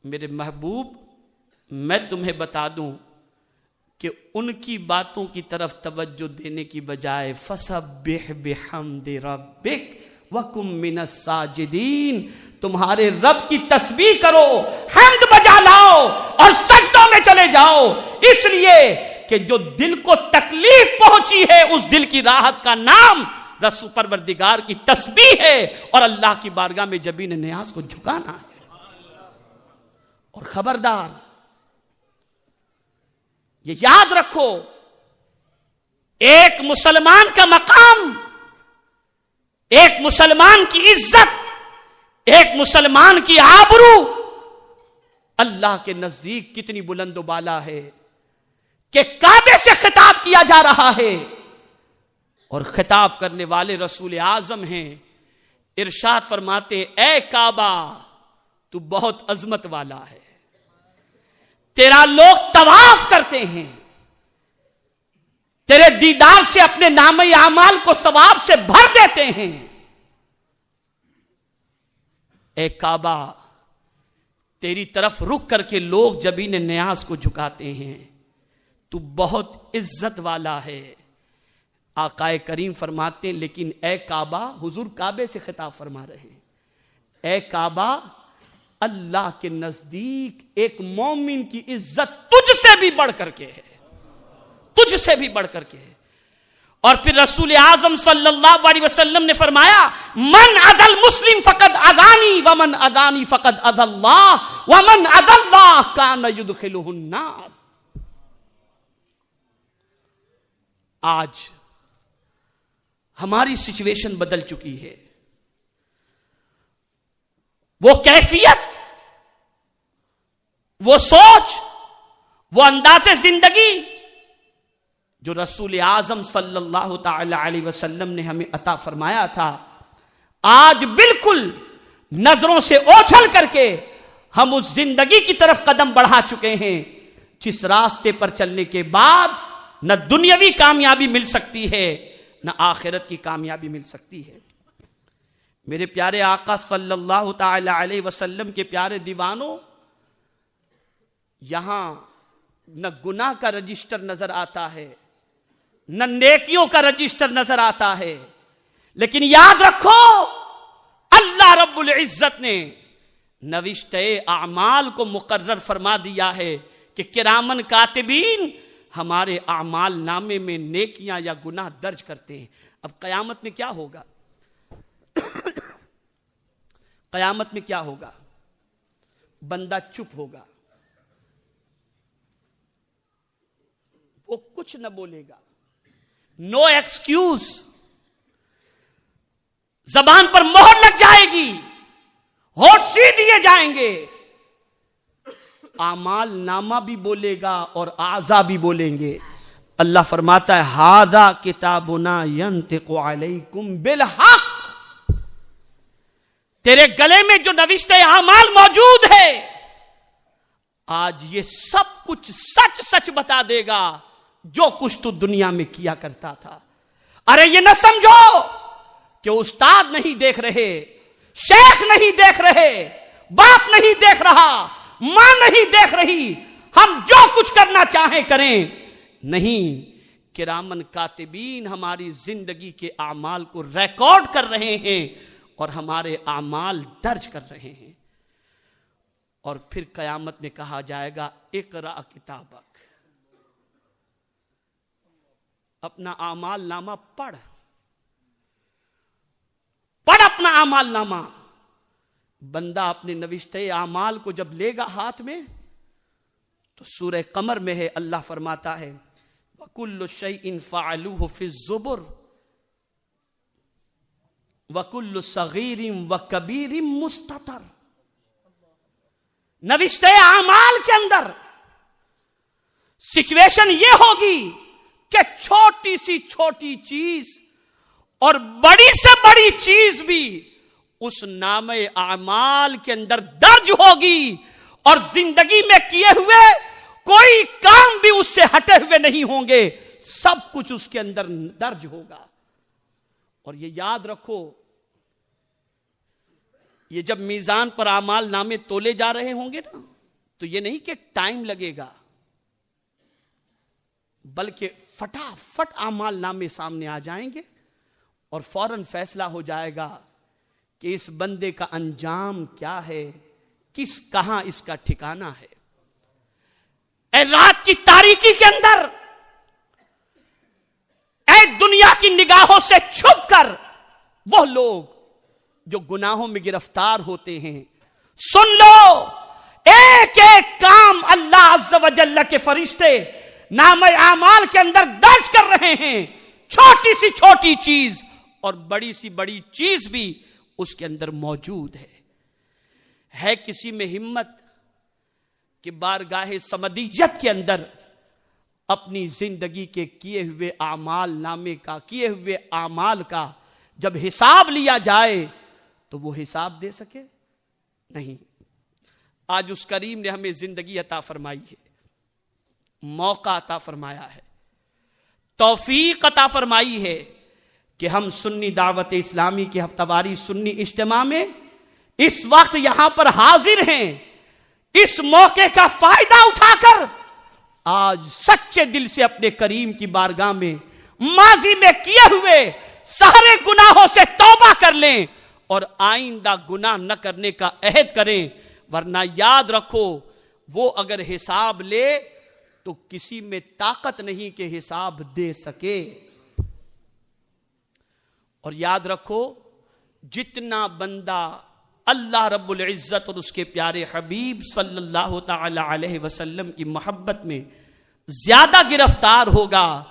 میرے محبوب میں تمہیں بتا دوں کہ ان کی باتوں کی طرف توجہ دینے کی بجائے فَسَبِّحْ بِحَمْدِ رَبِّكَ وَكُن مِّنَ السَّاجِدِينَ، تمہارے رب کی تسبیح کرو، حمد بجا لاؤ اور سجدوں میں چلے جاؤ، اس لیے کہ جو دل کو تکلیف پہنچی ہے اس دل کی راحت کا نام رسول پروردگار کی تسبیح ہے اور اللہ کی بارگاہ میں جبین نیاز کو جھکانا ہے. اور خبردار یہ یاد رکھو، ایک مسلمان کا مقام، ایک مسلمان کی عزت، ایک مسلمان کی آبرو اللہ کے نزدیک کتنی بلند و بالا ہے کہ کعبے سے خطاب کیا جا رہا ہے اور خطاب کرنے والے رسول اعظم ہیں. ارشاد فرماتے ہیں اے کعبہ تو بہت عظمت والا ہے، تیرا لوگ طواف کرتے ہیں، تیرے دیدار سے اپنے نامہ اعمال کو ثواب سے بھر دیتے ہیں۔ اے کعبہ تیری طرف رخ کر کے لوگ جبین نیاز کو جھکاتے ہیں، تو بہت عزت والا ہے۔ آقا کریم فرماتے ہیں لیکن اے کعبہ، حضور کعبے سے خطاب فرما رہے ہیں، اے کعبہ اللہ کے نزدیک ایک مومن کی عزت تجھ سے بھی بڑھ کر کے ہے، تجھ سے بھی بڑھ کر کے ہے۔ اور پھر رسول اعظم صلی اللہ علیہ وسلم نے فرمایا من اذى المسلم فقد اذانی ومن اذانی فقد اذى اللہ ومن اذى اللہ کان يدخلہ النار۔ آج ہماری سچویشن بدل چکی ہے، وہ کیفیت، وہ سوچ، وہ انداز زندگی جو رسول اعظم صلی اللہ تعالی علیہ وسلم نے ہمیں عطا فرمایا تھا، آج بالکل نظروں سے اوجھل کر کے ہم اس زندگی کی طرف قدم بڑھا چکے ہیں جس راستے پر چلنے کے بعد نہ دنیاوی کامیابی مل سکتی ہے نہ آخرت کی کامیابی مل سکتی ہے۔ میرے پیارے آقا صلی اللہ تعالی علیہ وسلم کے پیارے دیوانوں، یہاں نہ گناہ کا رجسٹر نظر آتا ہے نہ نیکیوں کا رجسٹر نظر آتا ہے، لیکن یاد رکھو اللہ رب العزت نے نوشتہ اعمال کو مقرر فرما دیا ہے کہ کرامن کاتبین ہمارے اعمال نامے میں نیکیاں یا گناہ درج کرتے ہیں۔ اب قیامت میں کیا ہوگا؟ قیامت میں کیا ہوگا؟ بندہ چپ ہوگا، وہ کچھ نہ بولے گا، نو ایکسکیوز، زبان پر مہر لگ جائے گی، ہونٹ سی دیے جائیں گے، اعمال نامہ بھی بولے گا اور اعضا بھی بولیں گے۔ اللہ فرماتا ہے ھذا کتابنا ینطق علیکم بالحق، تیرے گلے میں جو نوشتہ اعمال موجود ہے آج یہ سب کچھ سچ سچ بتا دے گا جو کچھ تو دنیا میں کیا کرتا تھا۔ ارے یہ نہ سمجھو کہ استاد نہیں دیکھ رہے، شیخ نہیں دیکھ رہے، باپ نہیں دیکھ رہا، ماں نہیں دیکھ رہی، ہم جو کچھ کرنا چاہیں کریں، نہیں، کرامن کاتبین ہماری زندگی کے اعمال کو ریکارڈ کر رہے ہیں اور ہمارے اعمال درج کر رہے ہیں۔ اور پھر قیامت میں کہا جائے گا اقرأ کتابک، اپنا اعمال نامہ پڑھ اپنا اعمال نامہ۔ بندہ اپنے نوشتہ اعمال کو جب لے گا ہاتھ میں تو سورہ قمر میں ہے، اللہ فرماتا ہے وَكُلُّ شَيْءٍ فَعَلُوهُ فِي الزُّبُرِ وَكُلُّ صَغِيرٍ وَكَبِيرٍ مُسْتَطَرٍ۔ نوشتہ اعمال کے اندر سچویشن یہ ہوگی کہ چھوٹی سی چھوٹی چیز اور بڑی سے بڑی چیز بھی اس نامہ اعمال کے اندر درج ہوگی، اور زندگی میں کیے ہوئے کوئی کام بھی اس سے ہٹے ہوئے نہیں ہوں گے، سب کچھ اس کے اندر درج ہوگا۔ اور یہ یاد رکھو، یہ جب میزان پر اعمال نامے تولے جا رہے ہوں گے نا، تو یہ نہیں کہ ٹائم لگے گا، بلکہ فٹافٹ اعمال نامے سامنے آ جائیں گے اور فوراً فیصلہ ہو جائے گا کہ اس بندے کا انجام کیا ہے، کہاں اس کا ٹھکانہ ہے۔ اے رات کی تاریکی کے اندر، اے دنیا کی نگاہوں سے چھپ کر وہ لوگ جو گناہوں میں گرفتار ہوتے ہیں، سن لو، ایک ایک کام اللہ عز و جل کے فرشتے نامہ اعمال کے اندر درج کر رہے ہیں، چھوٹی سی چھوٹی چیز اور بڑی سی بڑی چیز بھی اس کے اندر موجود ہے کسی میں ہمت کہ بارگاہ سمدیت کے اندر اپنی زندگی کے کیے ہوئے اعمال نامے کا، کیے ہوئے اعمال کا جب حساب لیا جائے تو وہ حساب دے سکے؟ نہیں۔ آج اس کریم نے ہمیں زندگی عطا فرمائی ہے، موقع عطا فرمایا ہے، توفیق عطا فرمائی ہے کہ ہم سنی دعوت اسلامی کے ہفتہ واری سنی اجتماع میں اس وقت یہاں پر حاضر ہیں۔ اس موقع کا فائدہ اٹھا کر آج سچے دل سے اپنے کریم کی بارگاہ میں ماضی میں کیے ہوئے سارے گناہوں سے توبہ کر لیں اور آئندہ گناہ نہ کرنے کا عہد کریں، ورنہ یاد رکھو وہ اگر حساب لے تو کسی میں طاقت نہیں کہ حساب دے سکے۔ اور یاد رکھو جتنا بندہ اللہ رب العزت اور اس کے پیارے حبیب صلی اللہ تعالی علیہ وسلم کی محبت میں زیادہ گرفتار ہوگا،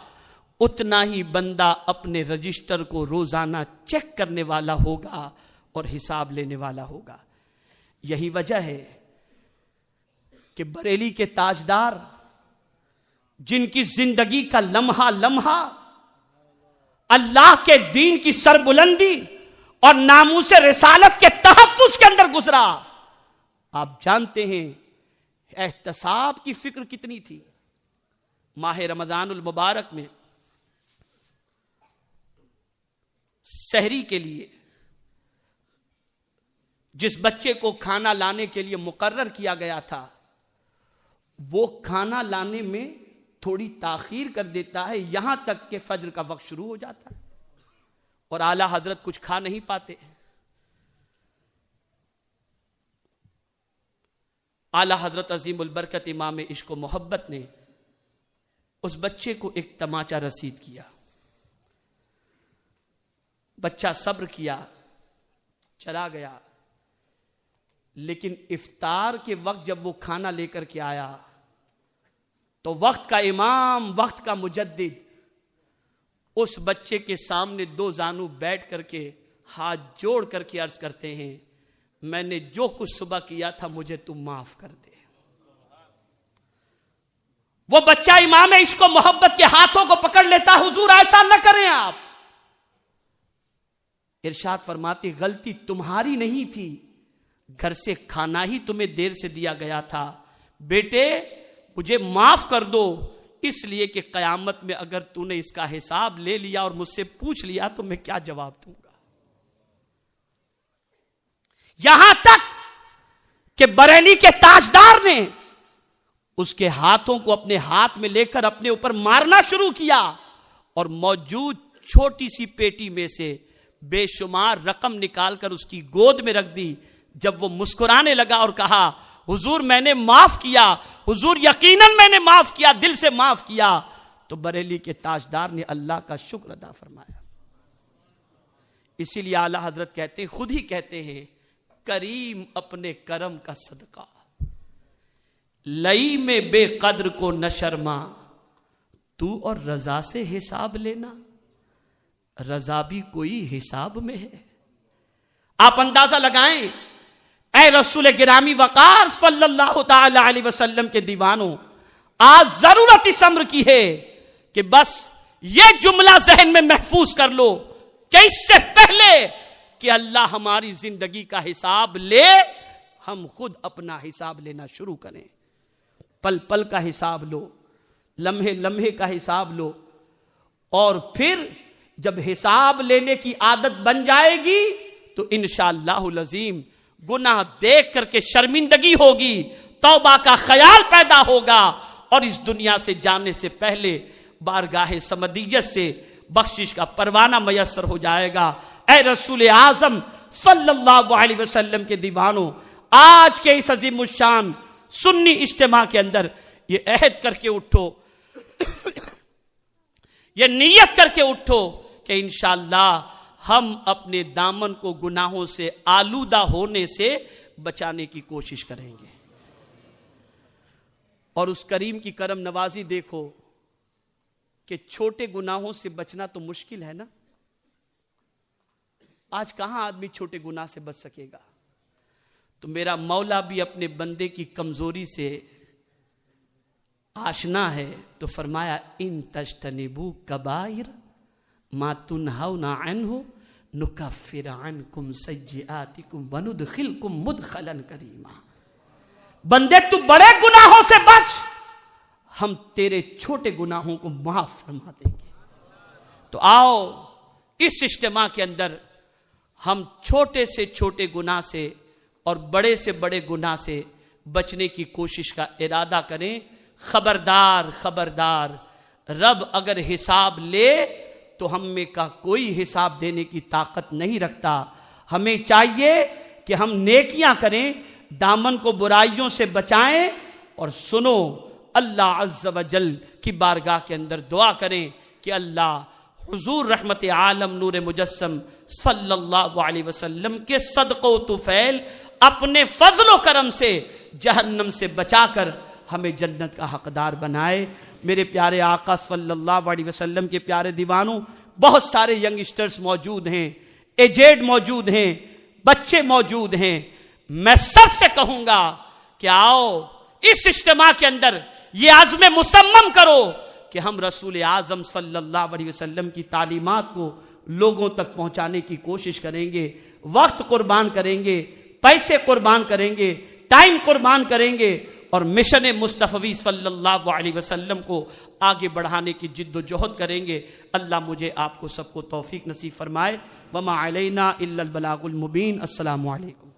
اتنا ہی بندہ اپنے رجسٹر کو روزانہ چیک کرنے والا ہوگا اور حساب لینے والا ہوگا۔ یہی وجہ ہے کہ بریلی کے تاجدار جن کی زندگی کا لمحہ لمحہ اللہ کے دین کی سربلندی اور ناموس رسالت کے تحفظ کے اندر گزرا، آپ جانتے ہیں احتساب کی فکر کتنی تھی۔ ماہ رمضان المبارک میں سحری کے لیے جس بچے کو کھانا لانے کے لیے مقرر کیا گیا تھا، وہ کھانا لانے میں تھوڑی تاخیر کر دیتا ہے، یہاں تک کہ فجر کا وقت شروع ہو جاتا ہے اور اعلیٰ حضرت کچھ کھا نہیں پاتے۔ اعلیٰ حضرت عظیم البرکت امام عشق و محبت نے اس بچے کو ایک تماچا رسید کیا۔ بچہ صبر کیا، چلا گیا، لیکن افطار کے وقت جب وہ کھانا لے کر کے آیا تو وقت کا امام، وقت کا مجدد اس بچے کے سامنے دو زانو بیٹھ کر کے ہاتھ جوڑ کر کے عرض کرتے ہیں، میں نے جو کچھ صبح کیا تھا مجھے تم معاف کر دے۔ وہ بچہ امام عشق و محبت کے ہاتھوں کو پکڑ لیتا، حضور ایسا نہ کریں آپ۔ ارشاد فرماتے غلطی تمہاری نہیں تھی، گھر سے کھانا ہی تمہیں دیر سے دیا گیا تھا، بیٹے مجھے معاف کر دو، اس لیے کہ قیامت میں اگر تو نے اس کا حساب لے لیا اور مجھ سے پوچھ لیا تو میں کیا جواب دوں گا۔ یہاں تک کہ بریلی کے تاجدار نے اس کے ہاتھوں کو اپنے ہاتھ میں لے کر اپنے اوپر مارنا شروع کیا اور موجود چھوٹی سی پیٹی میں سے بے شمار رقم نکال کر اس کی گود میں رکھ دی۔ جب وہ مسکرانے لگا اور کہا حضور میں نے معاف کیا، حضور یقیناً میں نے معاف کیا، دل سے معاف کیا، تو بریلی کے تاجدار نے اللہ کا شکر ادا فرمایا۔ اسی لیے اعلیٰ حضرت کہتے ہیں، خود ہی کہتے ہیں، کریم اپنے کرم کا صدقہ لئی میں بے قدر کو نہ شرما، تو اور رضا سے حساب لینا، رضا بھی کوئی حساب میں ہے۔ آپ اندازہ لگائیں، اے رسول گرامی وقار صلی اللہ تعالی علیہ وسلم کے دیوانوں، آج ضرورت اس امر کی ہے کہ بس یہ جملہ ذہن میں محفوظ کر لو کہ اس سے پہلے کہ اللہ ہماری زندگی کا حساب لے، ہم خود اپنا حساب لینا شروع کریں۔ پل پل کا حساب لو، لمحے لمحے کا حساب لو، اور پھر جب حساب لینے کی عادت بن جائے گی تو انشاءاللہ العظیم گناہ دیکھ کر کے شرمندگی ہوگی، توبہ کا خیال پیدا ہوگا، اور اس دنیا سے جانے سے پہلے بارگاہ سمدیت سے بخشش کا پروانہ میسر ہو جائے گا۔ اے رسول اعظم صلی اللہ علیہ وسلم کے دیوانوں، آج کے اس عظیم الشان سنی اجتماع کے اندر یہ عہد کر کے اٹھو، یہ نیت کر کے اٹھو کہ انشاءاللہ ہم اپنے دامن کو گناہوں سے آلودہ ہونے سے بچانے کی کوشش کریں گے۔ اور اس کریم کی کرم نوازی دیکھو کہ چھوٹے گناہوں سے بچنا تو مشکل ہے نا۔ آج کہاں آدمی چھوٹے گناہ سے بچ سکے گا؟ تو میرا مولا بھی اپنے بندے کی کمزوری سے آشنا ہے، تو فرمایا ان تجتنبوا کبائر ما تنہون عنہ نکفر عنکم سیئاتکم وندخلکم مدخلا کریما. بندے تو بڑے گناہوں سے بچ، ہم تیرے چھوٹے گناہوں کو معاف فرما دیں گے. تو آؤ اس اجتماع کے اندر ہم چھوٹے سے چھوٹے گناہ سے اور بڑے سے بڑے گناہ سے بچنے کی کوشش کا ارادہ کریں. خبردار خبردار، رب اگر حساب لے تو ہم میں کا کوئی حساب دینے کی طاقت نہیں رکھتا. ہمیں چاہیے کہ ہم نیکیاں کریں، دامن کو برائیوں سے بچائیں، اور سنو اللہ عز و جل کی بارگاہ کے اندر دعا کریں کہ اللہ حضور رحمت عالم نور مجسم صلی اللہ علیہ وسلم کے صدقہ و طفیل اپنے فضل و کرم سے جہنم سے بچا کر ہمیں جنت کا حقدار بنائے. میرے پیارے آقا صلی اللہ علیہ وسلم کے پیارے دیوانوں، بہت سارے ینگسٹرز موجود ہیں، ایجیڈ موجود ہیں، بچے موجود ہیں. میں سب سے کہوں گا کہ آؤ اس اجتماع کے اندر یہ عزم مصمم کرو کہ ہم رسول اعظم صلی اللہ علیہ وسلم کی تعلیمات کو لوگوں تک پہنچانے کی کوشش کریں گے. وقت قربان کریں گے، پیسے قربان کریں گے، ٹائم قربان کریں گے، اور مشن مصطفی صلی اللہ علیہ وسلم کو آگے بڑھانے کی جد و جہد کریں گے. اللہ مجھے آپ کو سب کو توفیق نصیب فرمائے. وما علینا الا البلاغ المبین. السلام علیکم.